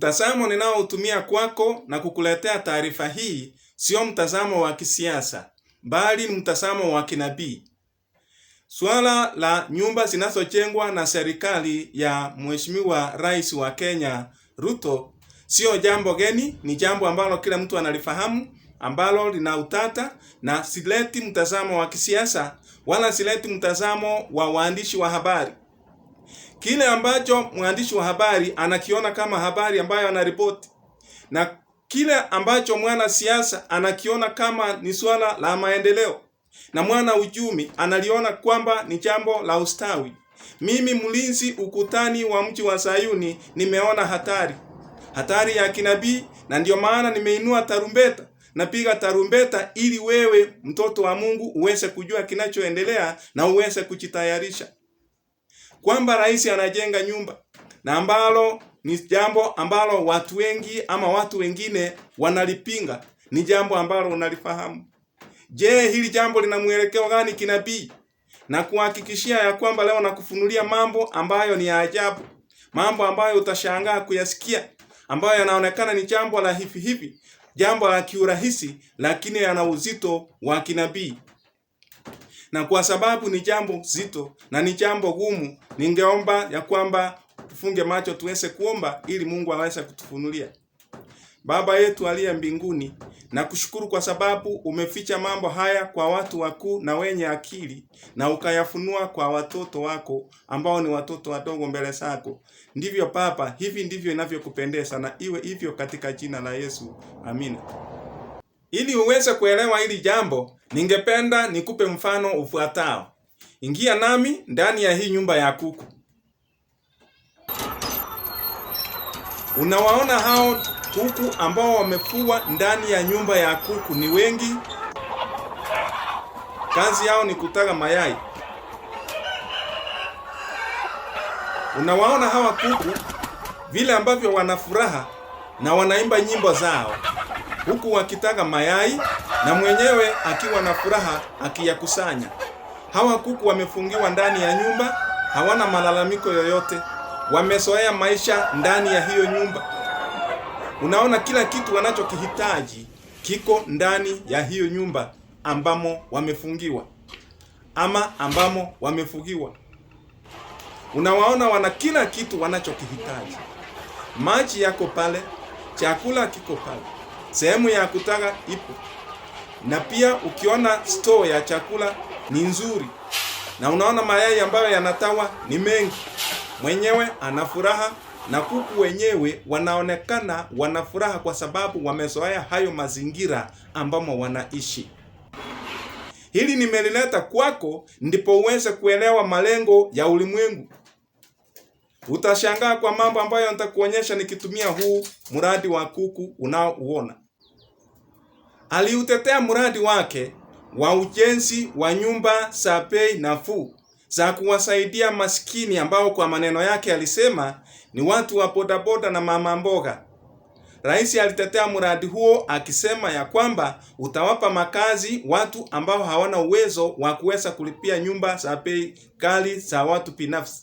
Mtazamo ninaotumia kwako na kukuletea taarifa hii sio mtazamo wa kisiasa, bali ni mtazamo wa kinabii. Swala la nyumba zinazojengwa na serikali ya Mheshimiwa Rais wa Kenya Ruto sio jambo geni, ni jambo ambalo kila mtu analifahamu, ambalo lina utata, na sileti mtazamo wa kisiasa wala sileti mtazamo wa waandishi wa habari. Kile ambacho mwandishi wa habari anakiona kama habari ambayo anaripoti, na kile ambacho mwana siasa anakiona kama ni swala la maendeleo, na mwana uchumi analiona kwamba ni jambo la ustawi. Mimi mlinzi ukutani wa mji wa Sayuni nimeona hatari ya kinabii, na ndio maana nimeinua tarumbeta. Napiga tarumbeta ili wewe mtoto wa Mungu uweze kujua kinachoendelea na uweze kujitayarisha. Kwamba rais anajenga nyumba, na ambalo ni jambo ambalo watu wengi ama watu wengine wanalipinga, ni jambo ambalo unalifahamu. Je, hili jambo lina mwelekeo gani kinabii? Na kuhakikishia ya kwamba leo nakufunulia mambo ambayo ni ya ajabu, mambo ambayo utashangaa kuyasikia, ambayo yanaonekana ni jambo la hivi, jambo la kiurahisi, lakini yana uzito wa kinabii. Na kwa sababu ni jambo zito na ni jambo gumu, ningeomba ya kwamba tufunge macho tuweze kuomba ili Mungu aweze kutufunulia. Baba yetu aliye mbinguni, nakushukuru kwa sababu umeficha mambo haya kwa watu wakuu na wenye akili, na ukayafunua kwa watoto wako ambao ni watoto wadogo mbele zako. Ndivyo Baba, hivi ndivyo inavyokupendeza, na iwe hivyo katika jina la Yesu. Amina. Ili uweze kuelewa hili jambo, ningependa nikupe mfano ufuatao. Ingia nami ndani ya hii nyumba ya kuku. Unawaona hao kuku ambao wamefugwa ndani ya nyumba ya kuku ni wengi. Kazi yao ni kutaga mayai. Unawaona hawa kuku vile ambavyo wana furaha na wanaimba nyimbo zao, huku wakitaga mayai na mwenyewe akiwa na furaha akiyakusanya. Hawa kuku wamefungiwa ndani ya nyumba, hawana malalamiko yoyote. Wamezoea maisha ndani ya hiyo nyumba. Unaona kila kitu wanachokihitaji kiko ndani ya hiyo nyumba ambamo wamefungiwa ama ambamo wamefugiwa. Unawaona wana kila kitu wanachokihitaji. Maji yako pale, chakula kiko pale, sehemu ya kutaga ipo. Na pia ukiona store ya chakula ni nzuri. Na unaona mayai ambayo yanatawa ni mengi. Mwenyewe ana furaha, na kuku wenyewe wanaonekana wana furaha kwa sababu wamezoea hayo mazingira ambamo wanaishi. Hili nimelileta kwako ndipo uweze kuelewa malengo ya ulimwengu. Utashangaa kwa mambo ambayo nitakuonyesha nikitumia huu mradi wa kuku unaouona. Aliutetea mradi wake wa ujenzi wa nyumba za bei nafuu za kuwasaidia maskini ambao kwa maneno yake alisema ni watu wa bodaboda na mama mboga. Rais alitetea mradi huo akisema ya kwamba utawapa makazi watu ambao hawana uwezo wa kuweza kulipia nyumba za bei kali za watu binafsi.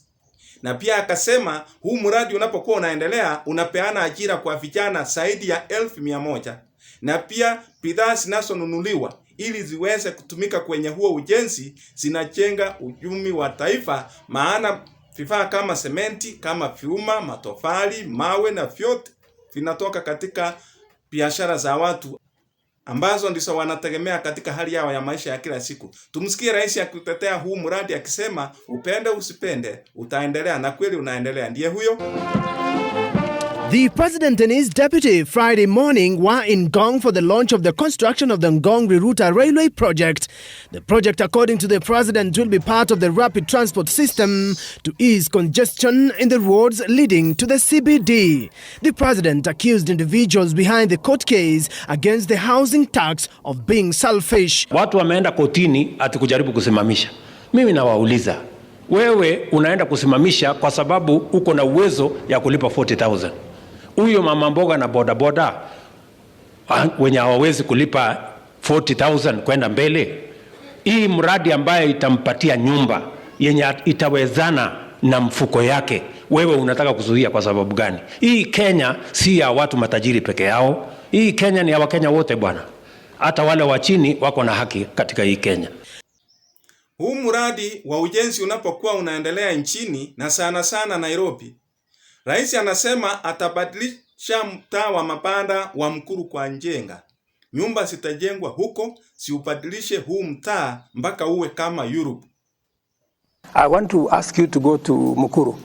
Na pia akasema huu mradi unapokuwa unaendelea unapeana ajira kwa vijana zaidi ya 1,100, na pia bidhaa zinazonunuliwa ili ziweze kutumika kwenye huo ujenzi zinajenga uchumi wa taifa, maana vifaa kama sementi, kama vyuma, matofali, mawe na vyote vinatoka katika biashara za watu ambazo ndizo wanategemea katika hali yao ya maisha ya kila siku. Tumsikie rais akitetea huu mradi akisema upende usipende utaendelea, na kweli unaendelea. Ndiye huyo. The President and his deputy Friday morning were in Ngong for the launch of the construction of the Ngong Riruta Railway project. The project, according to the President, will be part of the rapid transport system to ease congestion in the roads leading to the CBD. The President accused individuals behind the court case against the housing tax of being selfish. Watu wameenda kotini ati kujaribu kusimamisha. Mimi nawauliza, wewe unaenda kusimamisha kwa sababu uko na uwezo ya kulipa 40,000. Huyo mama mboga na bodaboda wenye hawawezi kulipa 40,000 kwenda mbele, hii mradi ambaye itampatia nyumba yenye itawezana na mfuko yake, wewe unataka kuzuia kwa sababu gani? Hii Kenya si ya watu matajiri peke yao. Hii Kenya ni ya Wakenya wote bwana. Hata wale wa chini wako na haki katika hii Kenya. Huu mradi wa ujenzi unapokuwa unaendelea nchini na sana sana Nairobi, rais anasema atabadilisha mtaa wa mabanda wa Mukuru kwa Njenga. Nyumba zitajengwa huko, siubadilishe huu mtaa mpaka uwe kama Europe. I want to ask you to go to Mukuru.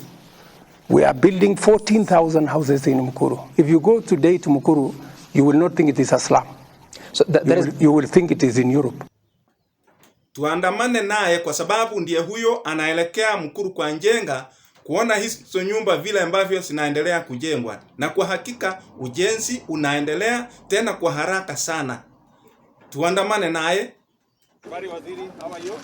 We are building 14,000 houses in Mukuru. If you go today to Mukuru, you will not think it is a slum. So you will think it is in Europe. Tuandamane naye kwa sababu ndiye huyo anaelekea Mukuru kwa Njenga kuona hizo nyumba vile ambavyo zinaendelea kujengwa. Na kwa hakika ujenzi unaendelea tena kwa haraka sana. Tuandamane naye. Habari waziri, how are you?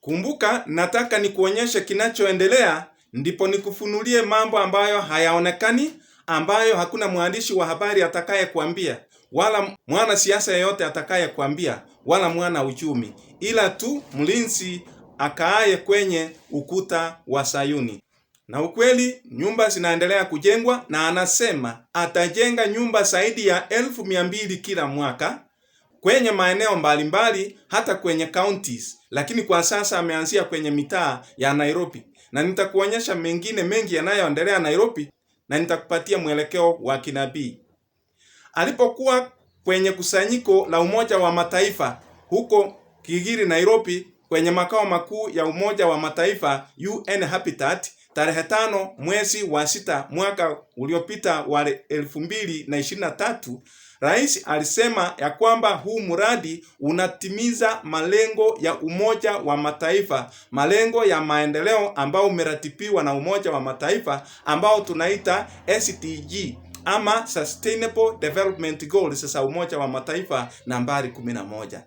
Kumbuka, nataka nikuonyeshe kinachoendelea, ndipo nikufunulie mambo ambayo hayaonekani, ambayo hakuna mwandishi wa habari atakaye kuambia, wala mwana siasa yeyote atakaye kuambia, wala mwana uchumi, ila tu mlinzi akaaye kwenye ukuta wa Sayuni. Na ukweli, nyumba zinaendelea kujengwa, na anasema atajenga nyumba zaidi ya 200,000 kila mwaka kwenye maeneo mbalimbali, hata kwenye counties, lakini kwa sasa ameanzia kwenye mitaa ya Nairobi. Na nitakuonyesha mengine mengi yanayoendelea Nairobi, na nitakupatia mwelekeo wa kinabii. Alipokuwa kwenye kusanyiko la Umoja wa Mataifa huko Kigiri, Nairobi, kwenye makao makuu ya Umoja wa Mataifa UN Habitat, tarehe 5 mwezi wa 6 mwaka uliopita wa 2023, rais alisema ya kwamba huu mradi unatimiza malengo ya Umoja wa Mataifa, malengo ya maendeleo ambao umeratibiwa na Umoja wa Mataifa, ambao tunaita SDG ama Sustainable Development Goals za Umoja wa Mataifa nambari 11.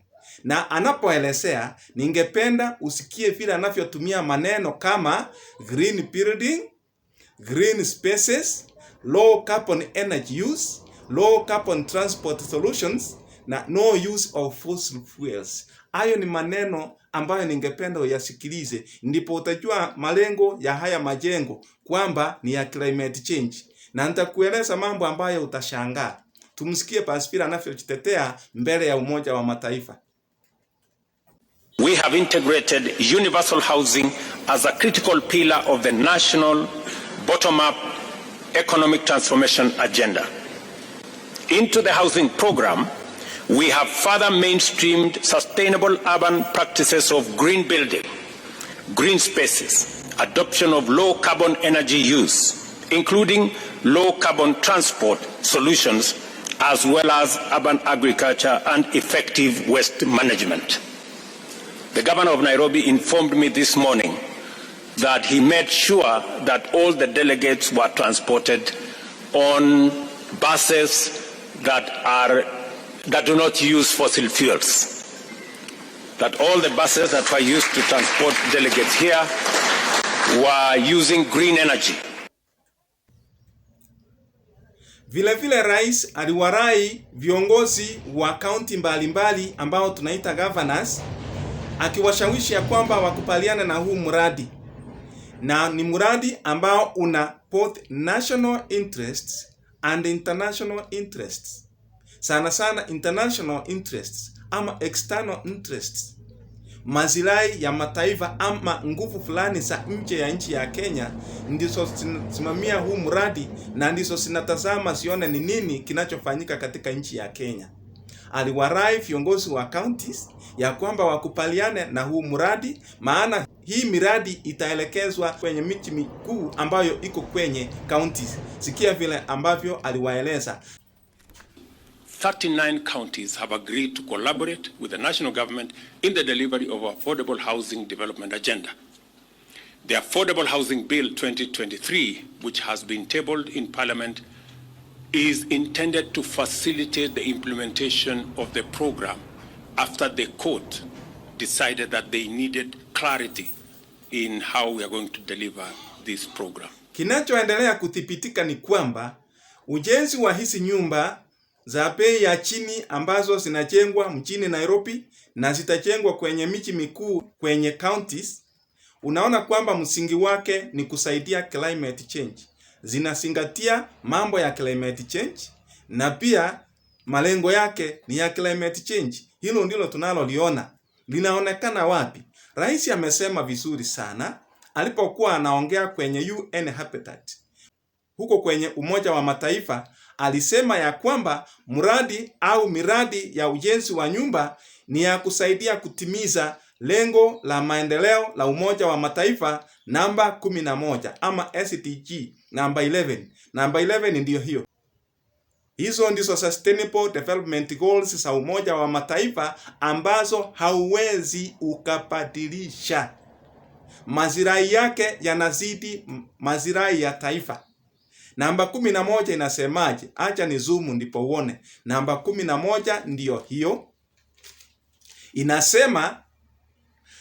Na anapoelezea, ningependa usikie vile anavyotumia maneno kama green building, green spaces, low carbon energy use, low carbon transport solutions na no use of fossil fuels. Hayo ni maneno ambayo ningependa uyasikilize, ndipo utajua malengo ya haya majengo kwamba ni ya climate change. Na nitakueleza mambo ambayo utashangaa. Tumsikie Pasipira anavyojitetea mbele ya Umoja wa Mataifa. We have integrated universal housing as a critical pillar of the national bottom-up economic transformation agenda. Into the housing program, we have further mainstreamed sustainable urban practices of green building, green spaces, adoption of low carbon energy use, including low carbon transport solutions, as well as urban agriculture and effective waste management. The governor of Nairobi informed me this morning that he made sure that all the delegates were transported on buses that do not use fossil fuels. That all the buses that were used to transport delegates here were using green energy. Vile rais aliwarai viongozi wa kaunti mbalimbali ambao tunaita governors, akiwashawishi ya kwamba wakubaliane na huu mradi. Na ni mradi ambao una both national interests and international interests. Sana sana international interests ama external interests. mazirai ya mataifa ama nguvu fulani za nje ya nchi ya Kenya ndizo zinasimamia huu mradi na ndizo zinatazama sione ni nini kinachofanyika katika nchi ya Kenya. Aliwarai viongozi wa counties ya kwamba wakubaliane na huu mradi, maana hii miradi itaelekezwa kwenye miji mikuu ambayo iko kwenye counties. Sikia vile ambavyo aliwaeleza. 39 counties have agreed to collaborate with the national government in the delivery of affordable housing development agenda. The Affordable Housing Bill 2023, which has been tabled in Parliament, is intended to facilitate the implementation of the program after the court decided that they needed clarity in how we are going to deliver this program. Kinachoendelea kuthibitika ni kwamba ujenzi wa hizi nyumba za bei ya chini ambazo zinajengwa mjini Nairobi na zitajengwa kwenye miji mikuu kwenye counties, unaona kwamba msingi wake ni kusaidia climate change. Zinazingatia mambo ya climate change na pia malengo yake ni ya climate change. Hilo ndilo tunaloliona. Linaonekana wapi? Rais amesema vizuri sana alipokuwa anaongea kwenye UN Habitat. Huko kwenye Umoja wa Mataifa alisema ya kwamba mradi au miradi ya ujenzi wa nyumba ni ya kusaidia kutimiza lengo la maendeleo la Umoja wa Mataifa namba 11 ama SDG namba 11. Namba 11 ndiyo hiyo. Hizo ndizo Sustainable Development Goals za Umoja wa Mataifa ambazo hauwezi ukabadilisha. Mazirai yake yanazidi mazirai ya taifa. Namba 11 inasemaje? Acha ni zoom ndipo uone. Namba 11 ndiyo hiyo. Inasema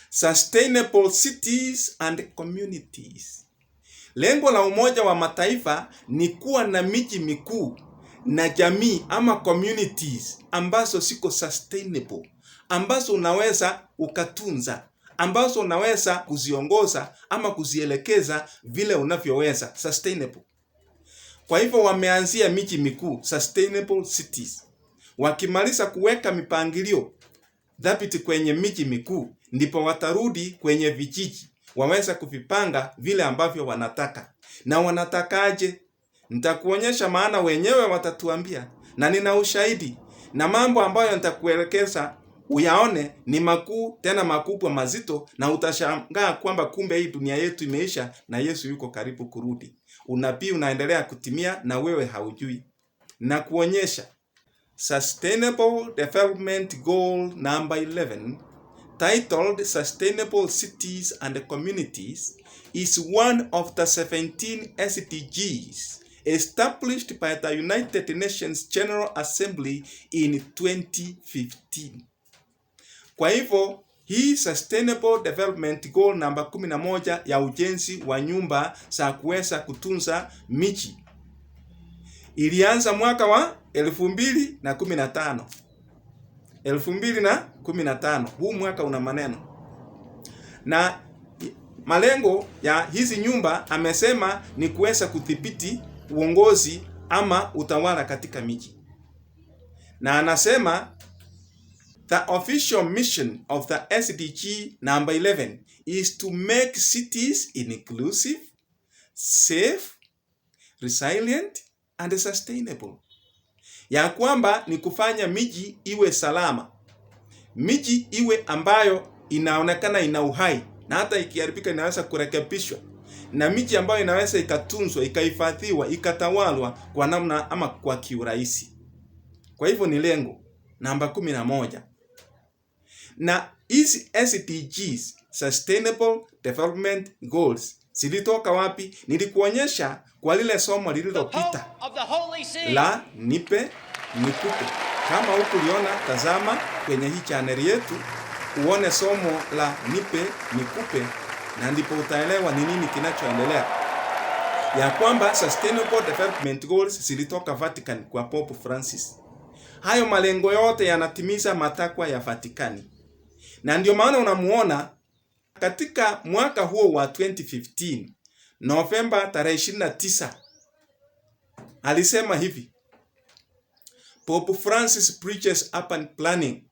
Sustainable Cities and Communities. Lengo la Umoja wa Mataifa ni kuwa na miji mikuu na jamii ama communities ambazo siko sustainable, ambazo unaweza ukatunza, ambazo unaweza kuziongoza ama kuzielekeza vile unavyoweza, sustainable. Kwa hivyo wameanzia miji mikuu, sustainable cities. Wakimaliza kuweka mipangilio dhabiti kwenye miji mikuu, ndipo watarudi kwenye vijiji waweza kuvipanga vile ambavyo wanataka. Na wanatakaje? Nitakuonyesha, maana wenyewe watatuambia, na nina ushahidi na mambo ambayo nitakuelekeza uyaone ni makuu, tena makubwa mazito, na utashangaa kwamba kumbe hii dunia yetu imeisha na Yesu yuko karibu kurudi. Unabii unaendelea kutimia na wewe haujui. Na kuonyesha Sustainable Development Goal number 11, titled Sustainable Cities and Communities, is one of the 17 SDGs established by the United Nations General Assembly in 2015. Kwa hivyo hii Sustainable Development Goal namba 11 ya ujenzi wa nyumba za kuweza kutunza miji ilianza mwaka wa 2015. 2015. Huu mwaka una maneno. Na malengo ya hizi nyumba amesema ni kuweza kudhibiti uongozi ama utawala katika miji. Na anasema the official mission of the SDG number 11 is to make cities inclusive, safe, resilient and sustainable. Ya kwamba ni kufanya miji iwe salama, miji iwe ambayo inaonekana ina uhai na hata ikiharibika inaweza kurekebishwa, na miji ambayo inaweza ikatunzwa, ikahifadhiwa, ikatawalwa kwa namna ama kwa kiurahisi. Kwa hivyo ni lengo namba 11. Na hizi SDGs, Sustainable Development Goals, zilitoka wapi? Nilikuonyesha kwa lile somo lililopita la nipe nikupe. Kama hukuliona, tazama kwenye hii channel yetu uone somo la nipe nikupe, na ndipo utaelewa ni nini kinachoendelea. Ya kwamba Sustainable Development Goals zilitoka Vatican kwa Pope Francis. Hayo malengo yote yanatimiza matakwa ya Vatikani. Na ndio maana unamuona katika mwaka huo wa 2015, Novemba tarehe 29, alisema hivi: Pope Francis preaches urban planning.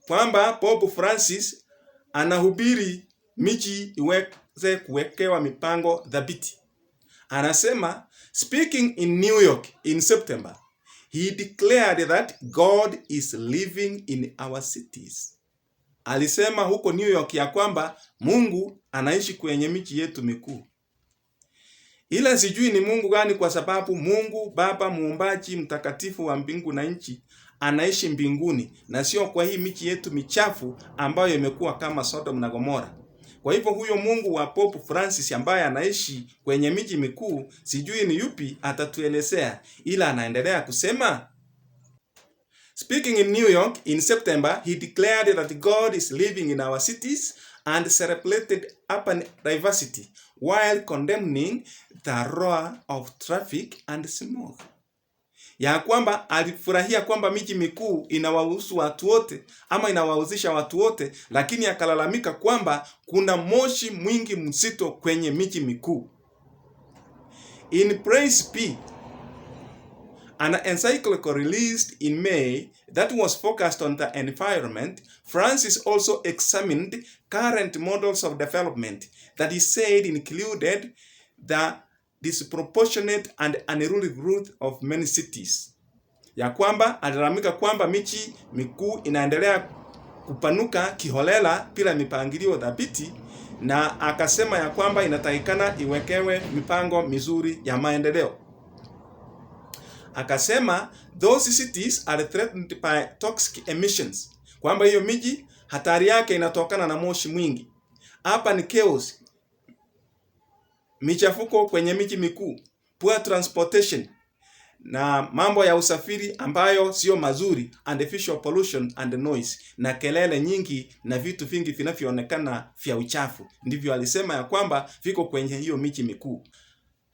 Kwamba Pope Francis anahubiri miji iweze kuwekewa mipango dhabiti. Anasema, speaking in New York in September, he declared that God is living in our cities. Alisema huko New York ya kwamba Mungu anaishi kwenye miji yetu mikuu. Ila sijui ni Mungu gani, kwa sababu Mungu Baba muumbaji mtakatifu wa mbingu na nchi anaishi mbinguni na sio kwa hii miji yetu michafu ambayo imekuwa kama Sodom na Gomora. Kwa hivyo huyo Mungu wa Pope Francis ambaye anaishi kwenye miji mikuu sijui ni yupi, atatuelezea. Ila anaendelea kusema, speaking in New York in September, he declared that God is living in our cities and celebrated urban diversity while condemning the roar of traffic and smoke. Ya kwamba alifurahia kwamba miji mikuu inawahusu watu wote ama inawahusisha watu wote, lakini akalalamika kwamba kuna moshi mwingi mzito kwenye miji mikuu. In Praise P, an encyclical released in May that was focused on the environment, Francis also examined current models of development that he said included the disproportionate and unruly growth of many cities. Ya kwamba alilalamika kwamba miji mikuu inaendelea kupanuka kiholela bila mipangilio dhabiti, na akasema ya kwamba inatakikana iwekewe mipango mizuri ya maendeleo. Akasema those cities are threatened by toxic emissions, kwamba hiyo miji hatari yake inatokana na moshi mwingi. Hapa ni chaos, michafuko kwenye miji mikuu, poor transportation na mambo ya usafiri ambayo sio mazuri, artificial pollution and noise, na kelele nyingi na vitu vingi vinavyoonekana vya uchafu. Ndivyo alisema ya kwamba viko kwenye hiyo miji mikuu.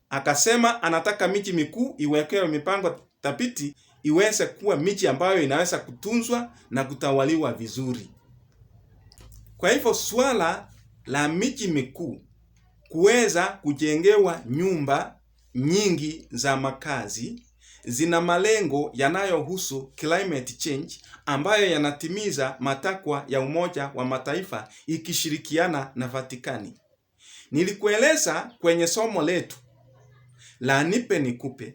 Akasema anataka miji mikuu iwekewe mipango thabiti iweze kuwa miji ambayo inaweza kutunzwa na kutawaliwa vizuri. Kwa hivyo swala la miji mikuu kuweza kujengewa nyumba nyingi za makazi zina malengo yanayohusu climate change ambayo yanatimiza matakwa ya Umoja wa Mataifa ikishirikiana na Vatikani. Nilikueleza kwenye somo letu la nipe nikupe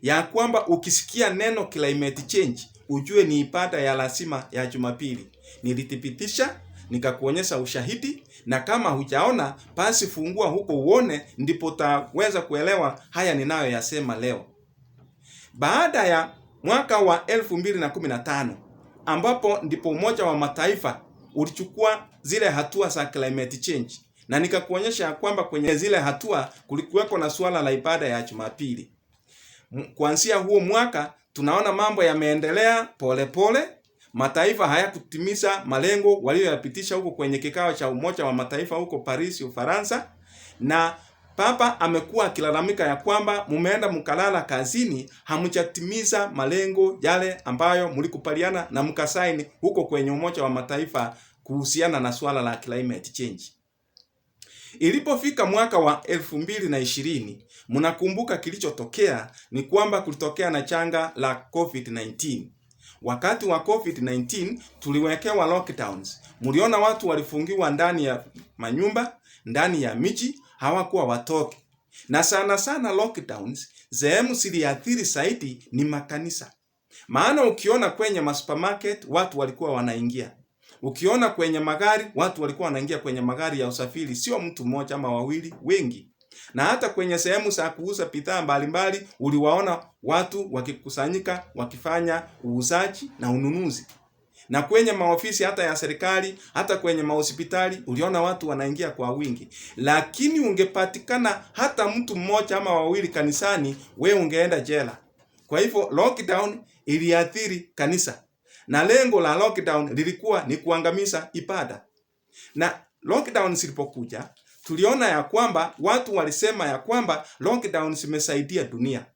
ya kwamba ukisikia neno climate change ujue ni ibada ya lazima ya Jumapili. Nilithibitisha, nikakuonyesha ushahidi, na kama hujaona basi fungua huko uone, ndipo utaweza kuelewa haya ninayoyasema leo. Baada ya mwaka wa 2015 ambapo ndipo Umoja wa Mataifa ulichukua zile hatua za climate change, na nikakuonyesha kwamba kwenye zile hatua kulikuweko na suala la ibada ya Jumapili. Kuanzia huo mwaka tunaona mambo yameendelea polepole. Mataifa hayakutimiza malengo walioyapitisha huko kwenye kikao cha Umoja wa Mataifa huko Paris, Ufaransa, na Papa amekuwa akilalamika ya kwamba mumeenda mkalala kazini, hamjatimiza malengo yale ambayo mlikubaliana na mkasaini huko kwenye Umoja wa Mataifa kuhusiana na swala la climate change. Ilipofika mwaka wa 2020, mnakumbuka kilichotokea ni kwamba kulitokea na janga la COVID-19. Wakati wa COVID-19 tuliwekewa lockdowns. Mliona watu walifungiwa ndani ya manyumba, ndani ya miji, hawakuwa watoke. Na sana lockdowns, sehemu ziliathiri zaidi ni makanisa. Maana ukiona kwenye masupermarket watu walikuwa wanaingia. Ukiona kwenye magari watu walikuwa wanaingia kwenye magari ya usafiri, sio mtu mmoja ama wawili, wengi. Na hata kwenye sehemu za kuuza bidhaa mbalimbali uliwaona watu wakikusanyika wakifanya uuzaji na ununuzi. Na kwenye maofisi hata ya serikali, hata kwenye mahospitali uliona watu wanaingia kwa wingi. Lakini ungepatikana hata mtu mmoja ama wawili kanisani, we ungeenda jela. Kwa hivyo lockdown iliathiri kanisa. Na lengo la lockdown lilikuwa ni kuangamiza ibada. Na lockdown zilipokuja, tuliona ya kwamba watu walisema ya kwamba lockdown zimesaidia dunia.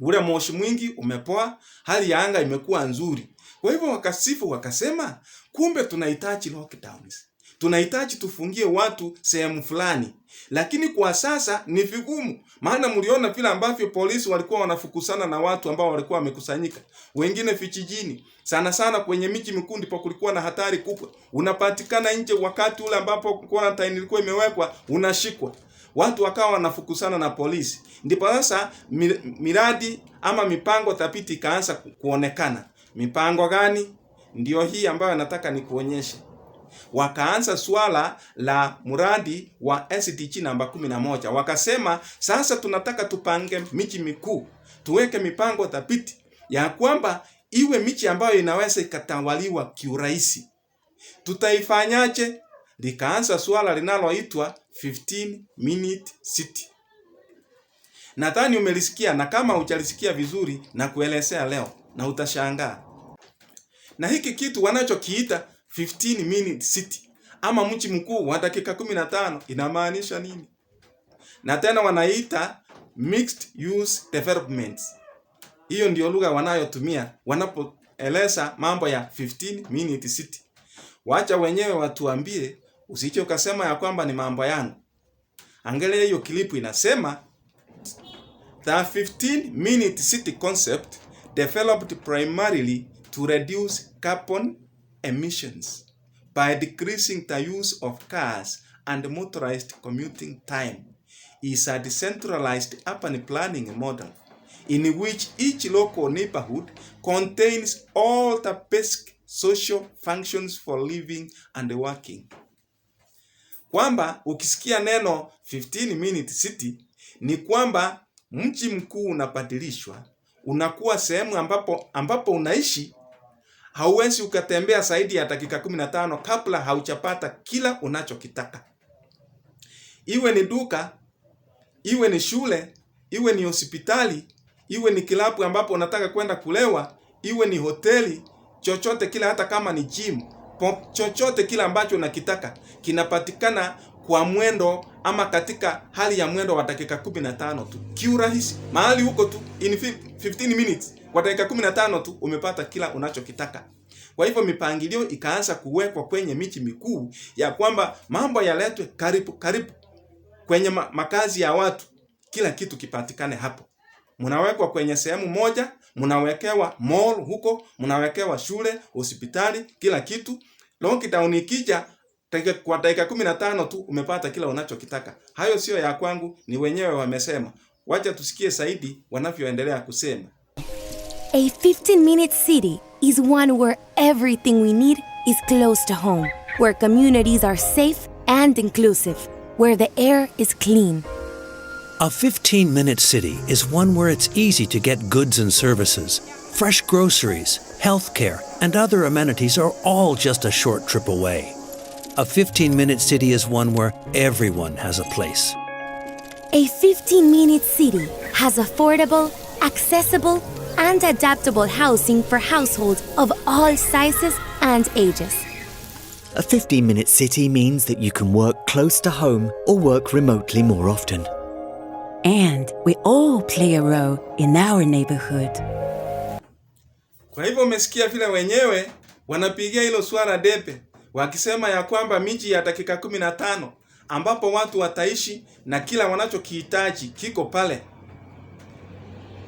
Ule moshi mwingi umepoa, hali ya anga imekuwa nzuri. Kwa hivyo wakasifu wakasema, kumbe tunahitaji lockdowns. tunahitaji tufungie watu sehemu fulani. Lakini kwa sasa ni vigumu, maana mliona vile ambavyo polisi walikuwa wanafukusana na watu ambao walikuwa wamekusanyika, wengine vijijini. Sana sana kwenye miji mikuu ndipo kulikuwa na hatari kubwa. Unapatikana nje wakati ule ambapo quarantine ilikuwa imewekwa, unashikwa. Watu wakawa wanafukusana na polisi. Ndipo sasa miradi ama mipango thabiti ikaanza kuonekana. Mipango gani? Ndio hii ambayo nataka nikuonyeshe. Wakaanza swala la mradi wa SDG namba 11. Wakasema sasa tunataka tupange miji mikuu, tuweke mipango thabiti ya kwamba iwe miji ambayo inaweza ikatawaliwa kiurahisi. Tutaifanyaje? Likaanza swala linaloitwa 15-minute city. Nadhani umelisikia, na kama hujalisikia vizuri na kuelezea leo na utashangaa. Na hiki kitu wanachokiita 15-minute city ama mji mkuu wa dakika 15 inamaanisha nini? Na tena wanaita mixed use developments. Hiyo ndio lugha wanayotumia wanapoeleza mambo ya 15-minute city. Wacha wenyewe watuambie, usije ukasema ya kwamba ni mambo yangu. Angalia hiyo klipu inasema, the 15-minute city concept developed primarily to reduce carbon emissions by decreasing the use of cars and motorized commuting time is a decentralized urban planning model in which each local neighborhood contains all the basic social functions for living and working. Kwamba ukisikia neno 15-minute city ni kwamba mji mkuu unabadilishwa, unakuwa sehemu ambapo unaishi. Hauwezi ukatembea zaidi ya dakika 15 kabla haujapata kila unachokitaka. Iwe ni duka, iwe ni shule, iwe ni hospitali, iwe ni kilabu ambapo unataka kwenda kulewa, iwe ni hoteli, chochote kila, hata kama ni gym, chochote kila ambacho unakitaka kinapatikana kwa mwendo ama katika hali ya mwendo wa dakika 15 tu. Kiurahisi. Mahali huko tu in 15 minutes, kwa dakika 15 tu umepata kila unachokitaka. Kwa hivyo mipangilio ikaanza kuwekwa kwenye miji mikuu ya kwamba mambo yaletwe karibu kwenye makazi ya watu, kila kitu kipatikane hapo. Mnawekwa kwenye sehemu moja, mnawekewa mall huko, mnawekewa shule, hospitali, kila kitu. Lockdown ikija, kwa dakika 15 tu umepata kila unachokitaka. Hayo sio ya kwangu, ni wenyewe wamesema. Wacha tusikie zaidi wanavyoendelea kusema. A 15-minute city is one where everything we need is close to home, where communities are safe and inclusive, where the air is clean. A 15-minute city is one where it's easy to get goods and services. Fresh groceries, healthcare, and other amenities are all just a short trip away. A 15-minute city is one where everyone has a place. A 15-minute city has affordable, accessible, and adaptable housing for households of all sizes and ages. A 15-minute city means that you can work close to home or work remotely more often. And we all play a role in our neighborhood. Kwa hivyo umesikia vile wenyewe wanapigia hilo swala debe, wakisema ya kwamba miji ya dakika 15 ambapo watu wataishi na kila wanachokihitaji kiko pale.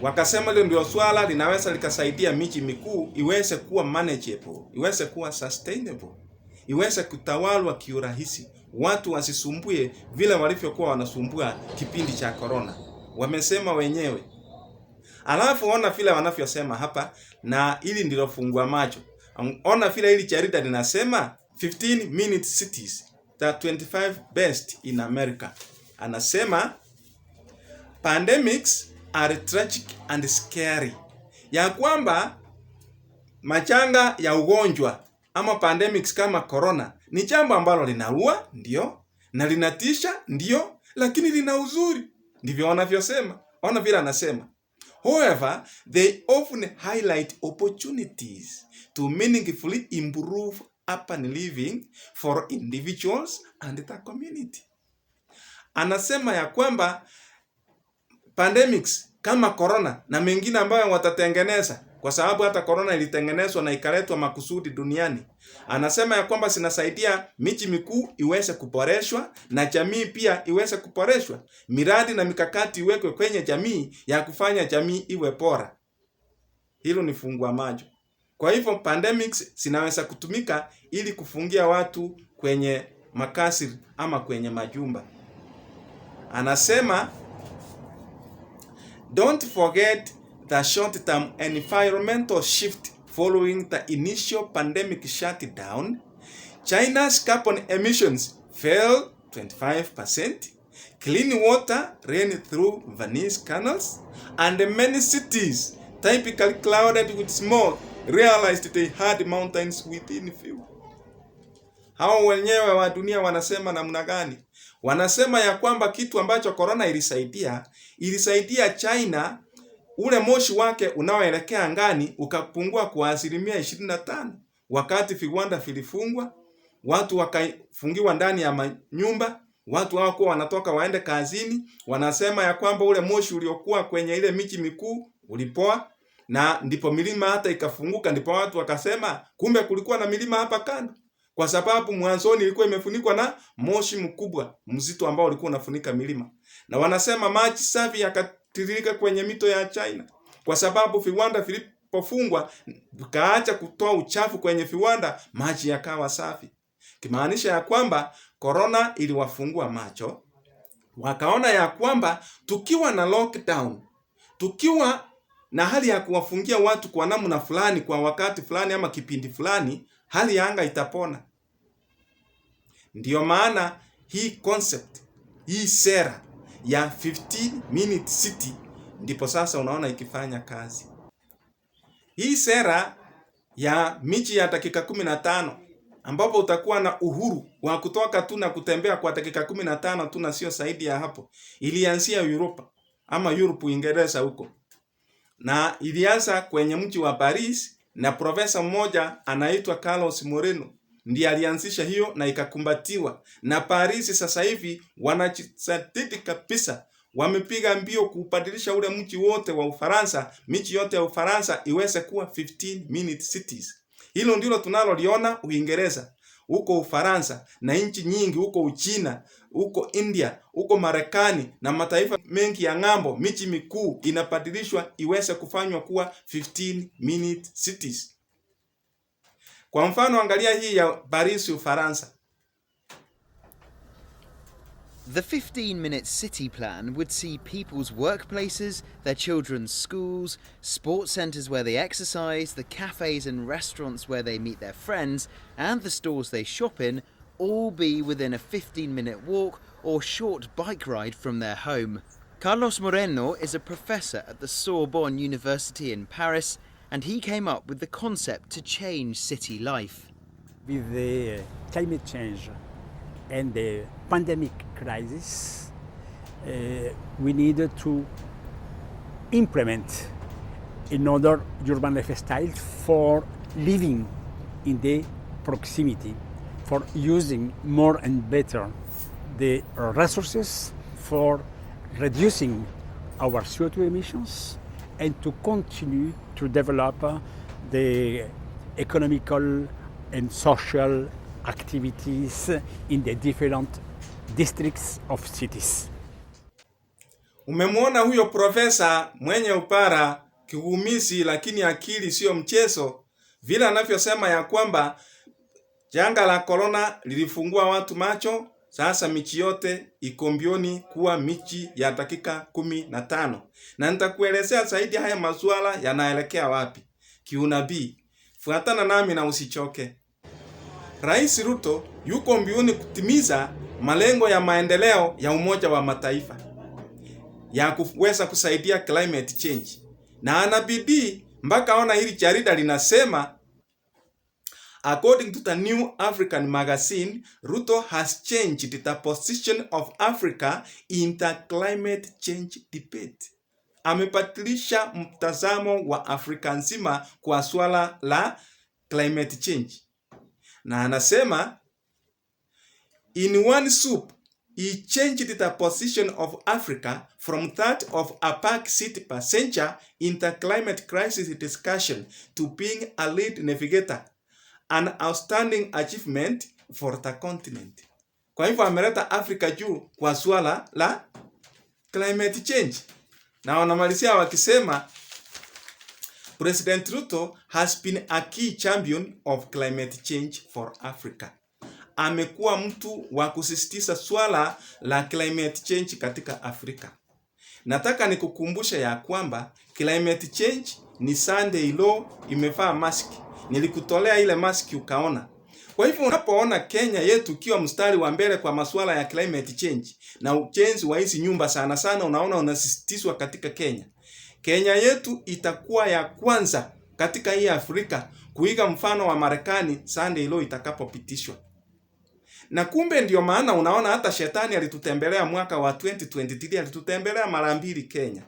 Wakasema hilo ndio swala linaweza likasaidia miji mikuu iweze kuwa manageable, iweze kuwa sustainable, iweze kutawalwa kiurahisi. Watu wasisumbue vile walivyokuwa wanasumbua kipindi cha corona. Wamesema wenyewe. Alafu ona vile wanavyosema hapa, na ili ndilo fungua macho. Ona vile hili jarida linasema 15-minute cities, the 25 best in America. Anasema pandemics are tragic and scary. Ya kwamba majanga ya ugonjwa ama pandemics kama corona ni jambo ambalo linaua, ndio, na linatisha, ndio, lakini lina uzuri. Ndivyo wanavyosema. Ona vile anasema. However, they often highlight opportunities to meaningfully improve urban living for individuals and the community. Anasema ya kwamba pandemics kama corona na mengine ambayo watatengeneza kwa sababu hata corona ilitengenezwa na ikaletwa makusudi duniani. Anasema ya kwamba zinasaidia miji mikuu iweze kuboreshwa na jamii pia iweze kuboreshwa. Miradi na mikakati iwekwe kwenye jamii ya kufanya jamii iwe bora. Hilo ni fungua macho. Kwa hivyo pandemics zinaweza kutumika ili kufungia watu kwenye makasiri ama kwenye majumba. Anasema don't forget the short-term environmental shift following the initial pandemic shutdown. China's carbon emissions fell 25%. Clean water ran through Venice canals, and many cities, typically clouded with smoke, realized they had mountains within view. Hao wenyewe wa dunia wanasema namna gani? Wanasema ya kwamba kitu ambacho corona ilisaidia China, ule moshi wake unaoelekea angani ukapungua kwa 25%. Wakati viwanda vilifungwa, watu wakafungiwa ndani ya manyumba, watu hawakuwa wanatoka waende kazini. Wanasema ya kwamba ule moshi uliokuwa kwenye ile miji mikuu ulipoa, na ndipo milima hata ikafunguka. Ndipo watu wakasema kumbe kulikuwa na milima hapa kando, kwa sababu mwanzoni ilikuwa imefunikwa na moshi mkubwa mzito ambao ulikuwa unafunika milima. Na wanasema maji safi yakatiririka kwenye mito ya China, kwa sababu viwanda vilipofungwa vikaacha kutoa uchafu kwenye viwanda, maji yakawa safi. Kimaanisha ya kwamba corona iliwafungua macho, wakaona ya kwamba tukiwa na lockdown, tukiwa na hali ya kuwafungia watu kwa namna fulani kwa wakati fulani ama kipindi fulani, hali ya anga itapona. Ndiyo maana hii concept, hii sera ya 15-minute city ndipo sasa unaona ikifanya kazi. Hii sera ya miji ya dakika 15 ambapo utakuwa na uhuru wa kutoka tu na kutembea kwa dakika 15 tu na sio zaidi ya hapo, ilianzia Europa ama Europe, Uingereza huko. Na ilianza kwenye mji wa Paris, na profesa mmoja anaitwa Carlos Moreno ndiye alianzisha hiyo na ikakumbatiwa. Na Paris sasa hivi wanajitahidi kabisa, wamepiga mbio kubadilisha ule mji wote wa Ufaransa, miji yote ya Ufaransa iweze kuwa 15-minute cities. Hilo ndilo tunaloliona Uingereza, huko Ufaransa na nchi nyingi huko Uchina, huko India, huko Marekani na mataifa mengi ya ng'ambo. Miji mikuu inabadilishwa iweze kufanywa kuwa 15-minute cities. Kwa mfano angalia hii ya Paris, Ufaransa. The 15-minute city plan would see people's workplaces, their children's schools, sports centres where they exercise, the cafes and restaurants where they meet their friends, and the stores they shop in all be within a 15-minute walk or short bike ride from their home. Carlos Moreno is a professor at the Sorbonne University in Paris, and he came up with the concept to change city life. With the climate change and the pandemic crisis, we needed to implement another urban lifestyle for living in the proximity, for using more and better the resources, for reducing our CO2 emissions, and to continue to develop the economical and social activities in the different districts of cities. Umemwona huyo profesa mwenye upara kiumizi, lakini akili sio mchezo, vile anavyosema ya kwamba janga la corona lilifungua watu macho. Sasa miji yote iko mbioni kuwa miji ya dakika 15, na nitakuelezea zaidi haya masuala yanaelekea wapi kiunabii. Fuatana nami na usichoke. Rais Ruto yuko mbioni kutimiza malengo ya maendeleo ya Umoja wa Mataifa ya kuweza kusaidia climate change, na anabidii mpaka ona hili jarida linasema, according to the New African magazine, Ruto has changed the position of Africa in the climate change debate. Amebadilisha mtazamo wa Afrika nzima kwa swala la climate change. Na anasema, in one soup he changed the position of Africa from that of a backseat passenger in the climate crisis discussion to being a lead navigator, an outstanding achievement for the continent. Kwa hivyo ameleta Afrika juu kwa swala la climate change. Na wanamalizia wakisema President Ruto has been a key champion of climate change for Africa. Amekuwa mtu wa kusisitiza swala la climate change katika Afrika. Nataka nikukumbusha ya kwamba climate change ni Sunday law imevaa mask. Nilikutolea ile mask ukaona. Kwa hivyo unapoona Kenya yetu ikiwa mstari wa mbele kwa masuala ya climate change na ujenzi wa hizi nyumba sana sana unaona unasisitizwa katika Kenya. Kenya yetu itakuwa ya kwanza katika hii Afrika kuiga mfano wa Marekani Sunday law itakapopitishwa. Na kumbe ndio maana unaona hata shetani alitutembelea mwaka wa 2023, alitutembelea mara mbili Kenya.